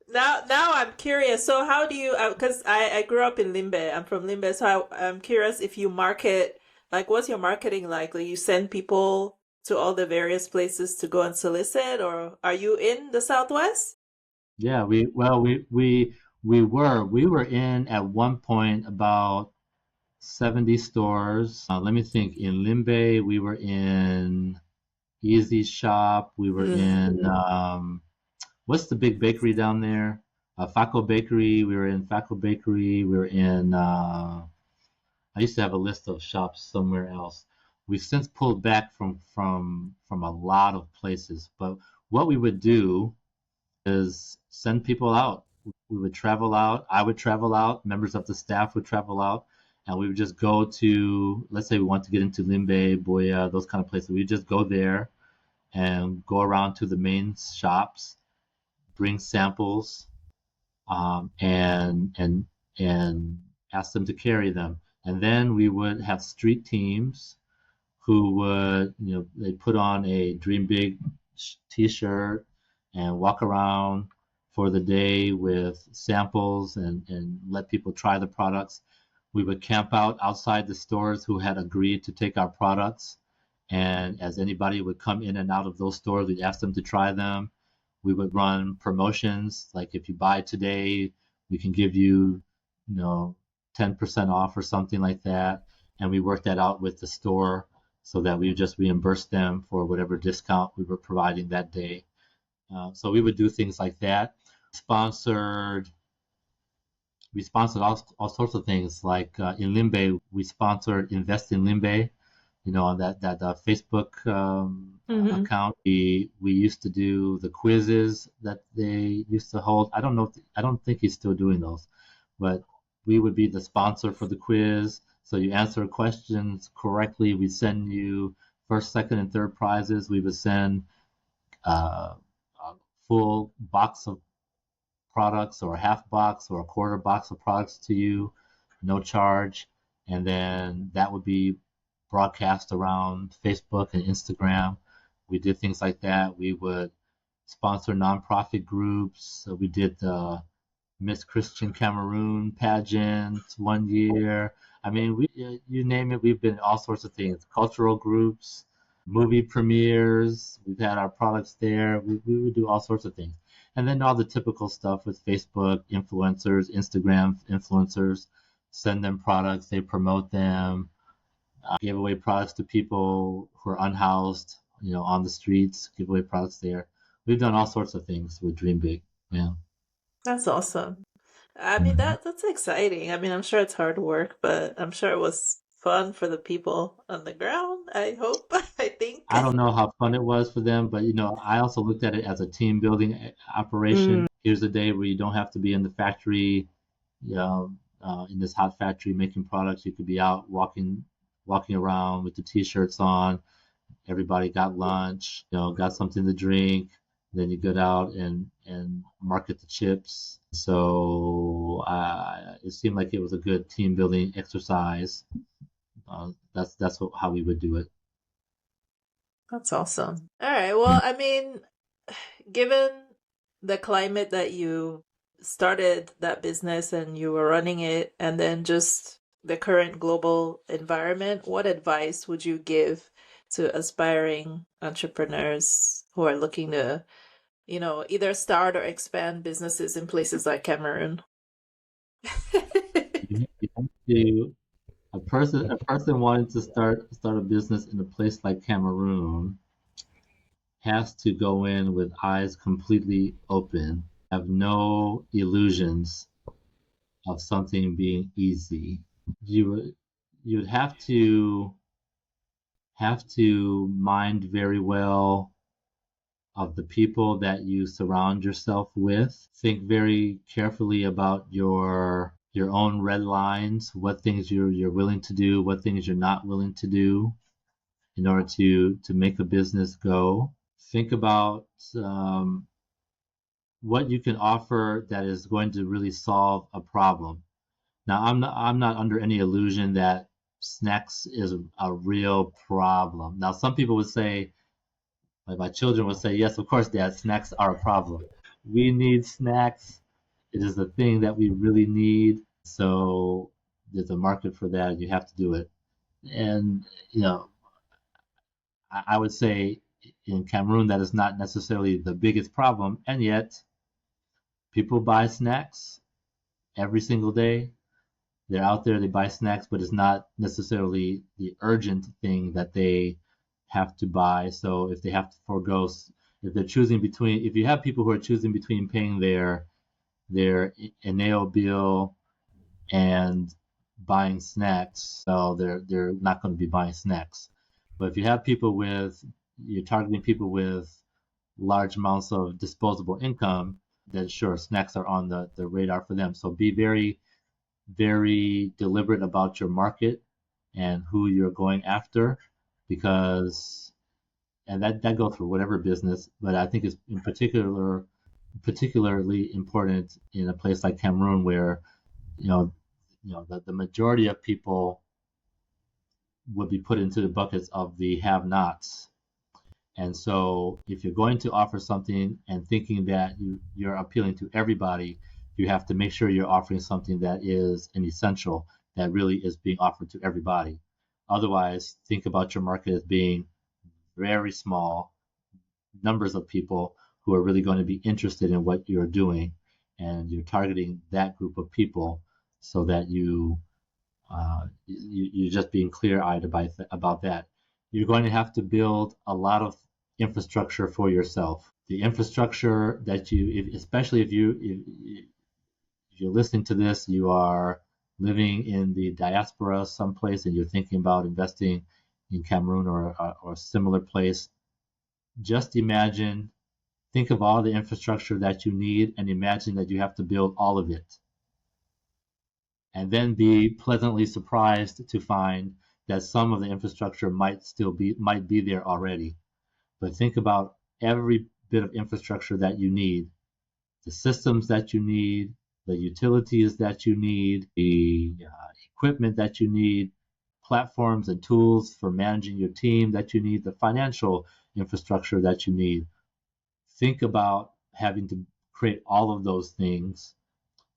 now I'm curious. So how do you? Because I grew up in Limbe. I'm from Limbe, so I'm curious if you market. Like, what's your marketing like? Like, you send people to all the various places to go and solicit, or are you in the Southwest? Yeah, we were in at one point about 70 stores. Let me think. In Limbe, we were in Easy Shop. We were Mm. in what's the big bakery down there? Faco Bakery. We were in Faco Bakery. We were in. I used to have a list of shops somewhere else. We've since pulled back from a lot of places. But what we would do is send people out. We would travel out. I would travel out. Members of the staff would travel out, and we would just go to. Let's say we want to get into Limbe, Boya, those kind of places. We just go there and go around to the main shops, bring samples, and ask them to carry them. And then we would have street teams who would, they put on a Dream Big t-shirt and walk around for the day with samples and let people try the products. We would camp out outside the stores who had agreed to take our products. And as anybody would come in and out of those stores, we'd ask them to try them. We would run promotions, like if you buy today, we can give you, 10% off or something like that. And we worked that out with the store so that we would just reimburse them for whatever discount we were providing that day. So we would do things like that. Sponsored we sponsored all sorts of things. Like in Limbe, we sponsored Invest in Limbe, on that Facebook Hmm. account. We used to do the quizzes that they used to hold. I don't think he's still doing those, but we would be the sponsor for the quiz. So you answer questions correctly, we send you first, second, and third prizes. We would send a full box of products or a half box or a quarter box of products to you, no charge. And then that would be broadcast around Facebook and Instagram. We did things like that. We would sponsor nonprofit groups. So we did the Miss Christian Cameroon pageant one year. I mean, you name it, we've been in all sorts of things. Cultural groups, movie premieres. We've had our products there. We would do all sorts of things. And then all the typical stuff with Facebook influencers, Instagram influencers, send them products, they promote them, give away products to people who are unhoused, on the streets, give away products there. We've done all sorts of things with Dream Big. Yeah. That's awesome. I mean, Mhm. that's exciting. I mean, I'm sure it's hard work, but I'm sure it was fun for the people on the ground. I hope. I think. I don't know how fun it was for them, but I also looked at it as a team building Mm. operation. Here's a day where you don't have to be in the factory, in this hot factory making products. You could be out walking around with the t-shirts on. Everybody got lunch, got something to drink. Then you get out and market the chips. So it seemed like it was a good team building exercise. How we would do it. That's awesome. All right. Well, I mean, given the climate that you started that business and you were running it, and then just the current global environment, what advice would you give to aspiring entrepreneurs who are looking to, either start or expand businesses in places like Cameroon? You have to a person wanting to start a business in a place like Cameroon has to go in with eyes completely open, have no illusions of something being easy. You would have to mind very well of the people that you surround yourself with. Think very carefully about your own red lines, what things you're willing to do, what things you're not willing to do in order to make a business go. Think about what you can offer that is going to really solve a problem. Now, I'm not under any illusion that snacks is a real problem. Now, some people would say, like my children would say, yes, of course, Dad, snacks are a problem. We need snacks. It is a thing that we really need. So there's a market for that. You have to do it. And, I would say in Cameroon, that is not necessarily the biggest problem. And yet, people buy snacks every single day. They're out there, they buy snacks, but it's not necessarily the urgent thing that they have to buy. So if they have to forego, if they're choosing between, if you have people who are choosing between paying their Eneo bill and buying snacks, so they're not going to be buying snacks. But if you have you're targeting people with large amounts of disposable income, then sure, snacks are on the radar for them. So be very, very deliberate about your market and who you're going after, because, and that goes for whatever business, but I think it's particularly important in a place like Cameroon where, the majority of people would be put into the buckets of the have-nots. And so if you're going to offer something and thinking that you're appealing to everybody, you have to make sure you're offering something that is an essential, that really is being offered to everybody. Otherwise, think about your market as being very small numbers of people who are really going to be interested in what you're doing, and you're targeting that group of people so that you're just being clear-eyed about that. You're going to have to build a lot of infrastructure for yourself. The infrastructure that especially if you're listening to this, you are living in the diaspora someplace and you're thinking about investing in Cameroon or a similar place, just think of all the infrastructure that you need and imagine that you have to build all of it. And then be pleasantly surprised to find that some of the infrastructure might be there already. But think about every bit of infrastructure that you need, the systems that you need, the utilities that you need, the equipment that you need, platforms and tools for managing your team that you need, the financial infrastructure that you need. Think about having to create all of those things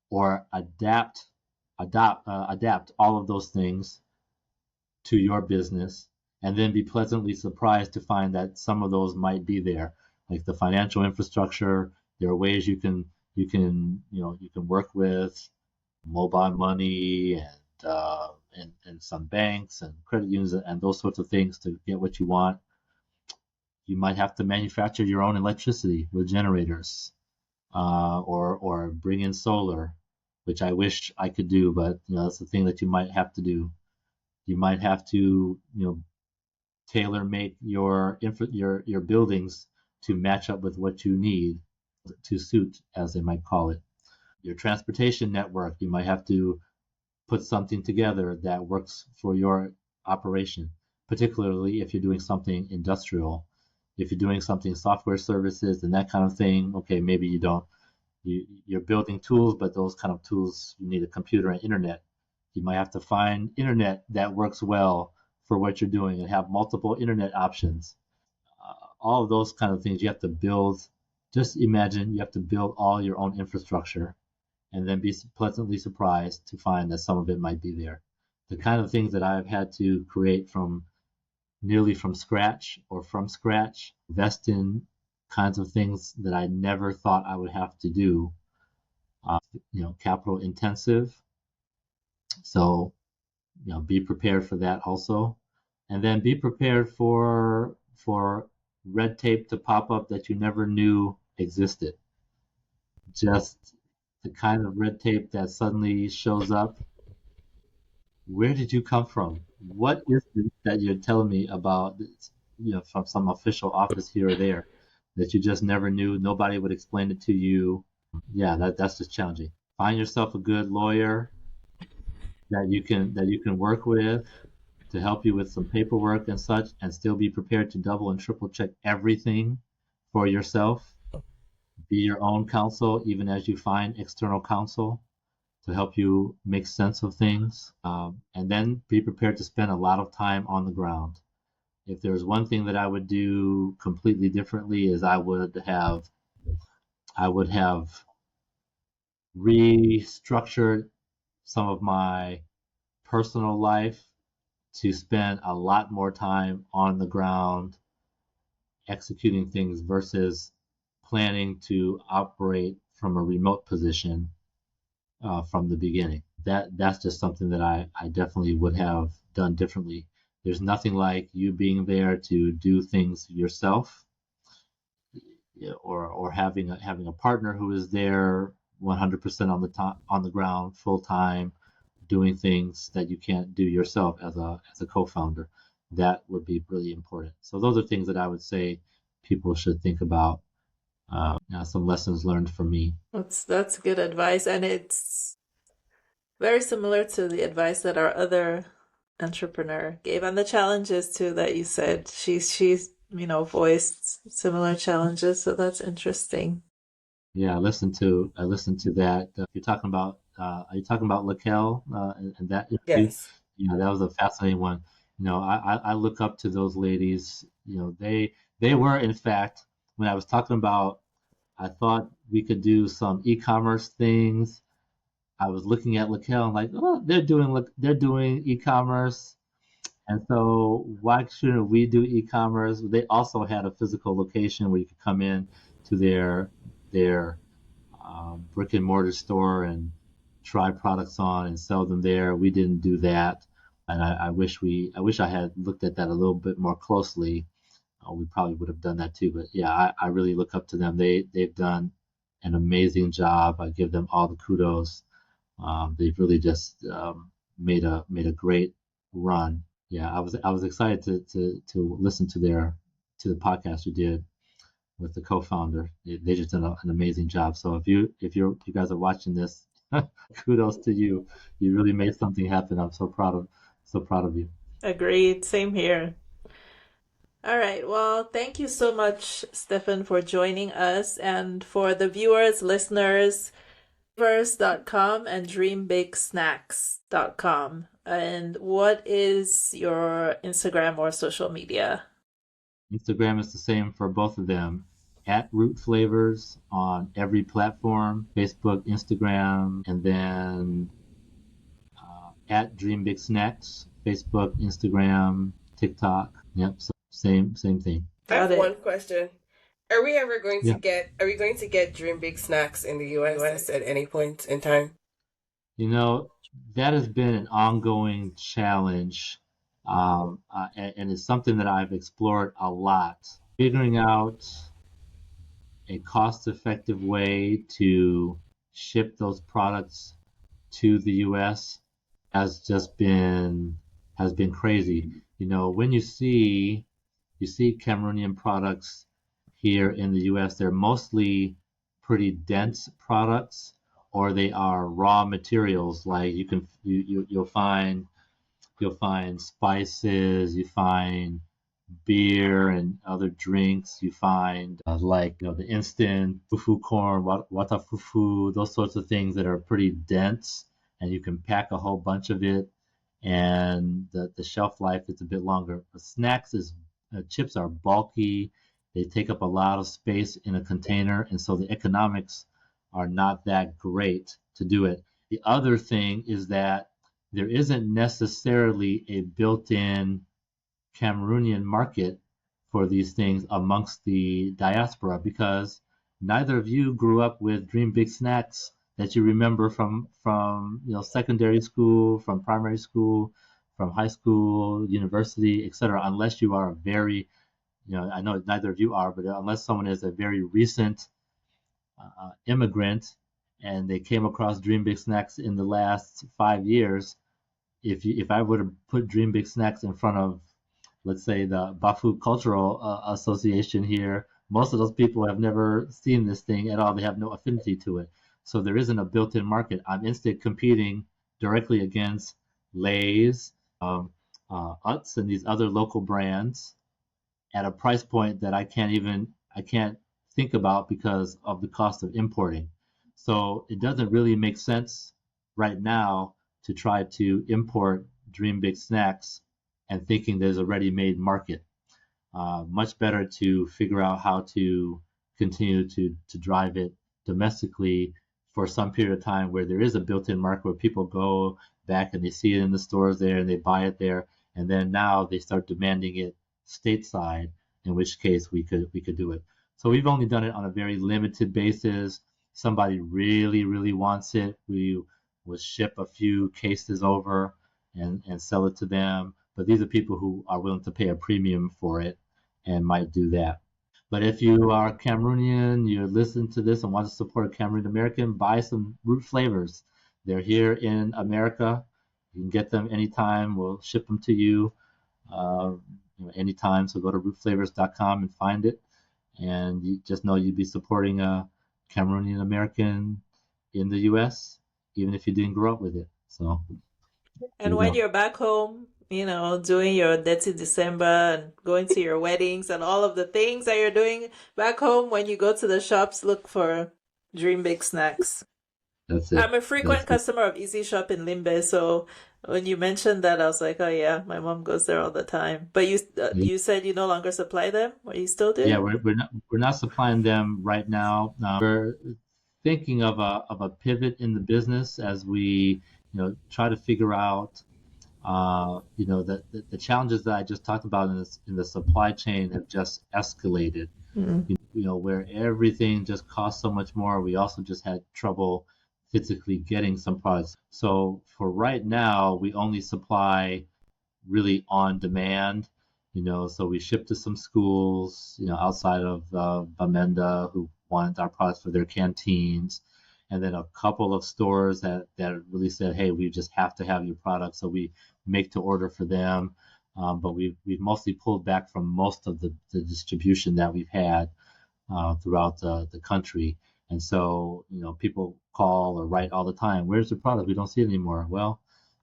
or adapt all of those things to your business, and then be pleasantly surprised to find that some of those might be there, like the financial infrastructure. There are ways you can work with mobile money and some banks and credit unions and those sorts of things to get what you want. You might have to manufacture your own electricity with generators, or bring in solar, which I wish I could do, but that's the thing that you might have to do. You might have to tailor make your buildings to match up with what you need, to suit, as they might call it. Your transportation network, you might have to put something together that works for your operation, particularly if you're doing something industrial. If you're doing something software services and that kind of thing, okay, maybe you don't. You're building tools, but those kind of tools, you need a computer and internet. You might have to find internet that works well for what you're doing and have multiple internet options. All of those kind of things you have to build. Just imagine you have to build all your own infrastructure. and then be pleasantly surprised to find that some of it might be there. The kind of things that I've had to create from nearly from scratch or from scratch, invest in kinds of things that I never thought I would have to do, capital intensive. So, be prepared for that also. And then be prepared for red tape to pop up that you never knew existed. Just the kind of red tape that suddenly shows up. Where did you come from? What is it that you're telling me about, from some official office here or there that you just never knew? Nobody would explain it to you. Yeah, that's just challenging. Find yourself a good lawyer that you can work with to help you with some paperwork and such, and still be prepared to double and triple check everything for yourself. Be your own counsel, even as you find external counsel to help you make sense of things. And then be prepared to spend a lot of time on the ground. If there's one thing that I would do completely differently is I would have restructured some of my personal life to spend a lot more time on the ground executing things versus planning to operate from a remote position from the beginning. That's just something that I definitely would have done differently. There's nothing like you being there to do things yourself, or having a partner who is there 100% on the ground full time, doing things that you can't do yourself as a co-founder. That would be really important. So those are things that I would say people should think about. Some lessons learned from me. That's good advice, and it's very similar to the advice that our other entrepreneur gave, and the challenges too that you said. She's voiced similar challenges, so that's interesting. Yeah, I listened to that. You're talking about are you talking about Laquelle and that interview? Yes. Yeah, that was a fascinating one. I look up to those ladies. They were, in fact, when I was talking about, I thought we could do some e-commerce things. I was looking at Laquelle and like, oh, they're doing e-commerce, and so why shouldn't we do e-commerce? They also had a physical location where you could come in to their brick and mortar store and try products on and sell them there. We didn't do that, and I wish I had looked at that a little bit more closely. We probably would have done that too. But yeah, I really look up to them. They've done an amazing job. I give them all the kudos. They've really just made a great run. Yeah, I was excited to listen to the podcast you did with the co-founder. They just done an amazing job. So if you guys are watching this, kudos to you. You really made something happen. I'm so proud of you. Agreed. Same here. All right. Well, thank you so much, Stephen, for joining us. And for the viewers, listeners, verse.com and dreambigsnacks.com. And what is your Instagram or social media? Instagram is the same for both of them. At Root Flavors on every platform, Facebook, Instagram, and then at Dream Big Snacks, Facebook, Instagram, TikTok. Yep, so same thing. I have one question. Are we ever going Yeah. are we going to get Dream Big Snacks in the US at any point in time? That has been an ongoing challenge, and it's something that I've explored a lot. Figuring out a cost-effective way to ship those products to the US has been crazy. When you see Cameroonian products here in the US, they're mostly pretty dense products, or they are raw materials. Like you'll find spices, you find beer and other drinks, you find the instant fufu corn, wata fufu, those sorts of things that are pretty dense, and you can pack a whole bunch of it, and the shelf life is a bit longer. But chips are bulky, they take up a lot of space in a container, and so the economics are not that great to do it. The other thing is that there isn't necessarily a built-in Cameroonian market for these things amongst the diaspora, because neither of you grew up with Dream Big Snacks that you remember from secondary school, from primary school, from high school, university, etc. Unless you are a very, I know neither of you are, but unless someone is a very recent immigrant and they came across Dream Big Snacks in the last 5 years, if I were to put Dream Big Snacks in front of, let's say, the Bafu Cultural Association here, most of those people have never seen this thing at all. They have no affinity to it. So there isn't a built-in market. I'm instead competing directly against Lay's, Utz, and these other local brands at a price point that I can't think about because of the cost of importing. So it doesn't really make sense right now to try to import Dream Big Snacks and thinking there's a ready-made market. Much better to figure out how to continue to drive it domestically for some period of time where there is a built-in market where people go back and they see it in the stores there and they buy it there, and then now they start demanding it stateside, in which case we could do it. So we've only done it on a very limited basis. Somebody really, really wants it, we will ship a few cases over and sell it to them. But these are people who are willing to pay a premium for it and might do that. But if you are Cameroonian, you listen to this and want to support a Cameroon American, buy some root flavors. They're here in America. You can get them anytime. We'll ship them to you anytime. So go to rootflavors.com and find it. And you just know you'd be supporting a Cameroonian American in the U.S., even if you didn't grow up with it. So. And when you're back home, doing your Dirty December and going to your weddings and all of the things that you're doing back home, when you go to the shops, look for Dream Big Snacks. That's it. I'm a frequent customer of Easy Shop in Limbe, so when you mentioned that, I was like, oh yeah, my mom goes there all the time. But you said you no longer supply them, or you still do? Yeah, we're not supplying them right now. We're thinking of a pivot in the business as we try to figure out the challenges that I just talked about in the supply chain have just escalated. Where everything just costs so much more. We also just had trouble physically getting some products. So for right now, we only supply really on demand. So we ship to some schools, outside of Bamenda, who want our products for their canteens, and then a couple of stores that really said, hey, we just have to have your product, so we make to order for them. But we've mostly pulled back from most of the distribution that we've had throughout the country. And so, people call or write all the time, where's the product? We don't see it anymore. Well,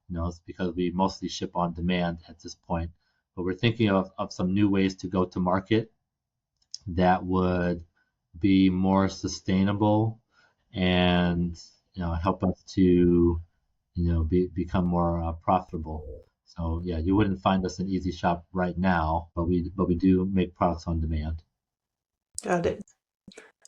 it's because we mostly ship on demand at this point. But we're thinking of some new ways to go to market that would be more sustainable and help us to become more profitable. So yeah, you wouldn't find us in Easy Shop right now, but we do make products on demand. Got it.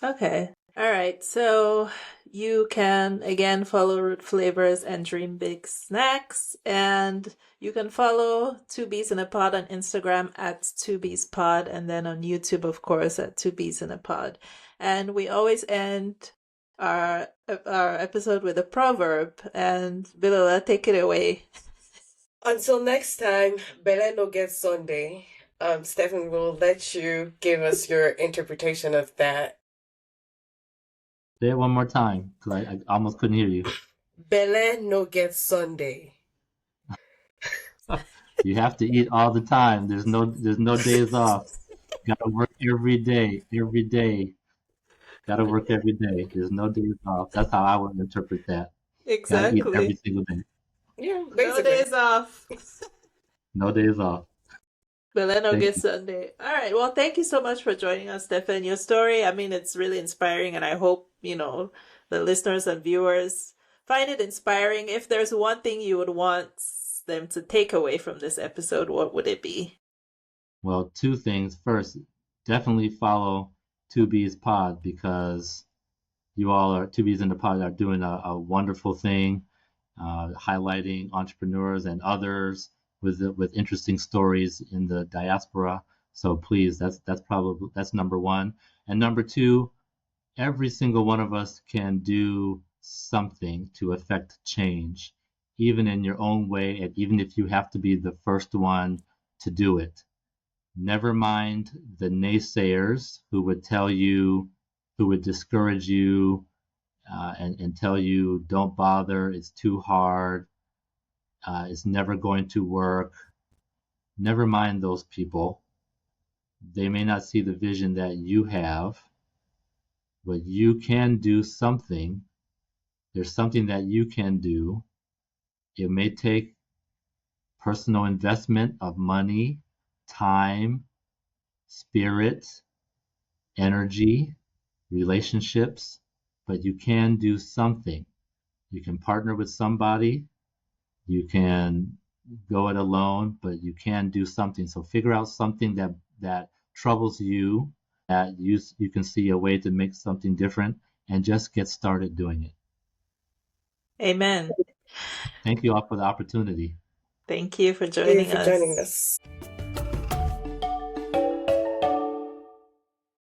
Okay. All right. So you can again follow Root Flavors and Dream Big Snacks, and you can follow Two Bees in a Pod on Instagram at 2beespod, and then on YouTube, of course, at 2bees in a pod. And we always end our episode with a proverb. And Bilola, take it away. Until next time, Bele no get Sunday. Stephen will let you give us your interpretation of that. Say it one more time, because I almost couldn't hear you. Bele no get Sunday. You have to eat all the time. There's no days off. Gotta work every day. Gotta work every day. There's no days off. That's how I would interpret that. Exactly. Gotta eat every single day. Yeah, basically. No days off. No days off. Beleno gets Sunday. All right. Well, thank you so much for joining us, Stephen. Your story, it's really inspiring, and I hope, the listeners and viewers find it inspiring. If there's one thing you would want them to take away from this episode, what would it be? Well, two things. First, definitely follow 2B's Pod, because you all are, Two Bees in the Pod, are doing a wonderful thing, highlighting entrepreneurs and others with interesting stories in the diaspora. So please, that's number one. And number two, every single one of us can do something to affect change, even in your own way, and even if you have to be the first one to do it. Never mind the naysayers who would tell you, who would discourage you, and tell you, don't bother, it's too hard, it's never going to work. Never mind those people. They may not see the vision that you have, but you can do something. There's something that you can do. It may take personal investment of money, time, spirit, energy, relationships, but you can do something. You can partner with somebody, you can go it alone, but you can do something. So figure out something that troubles you, that you can see a way to make something different, and just get started doing it. Amen. Thank you all for the opportunity. Thank you for Thank you joining for joining us. us.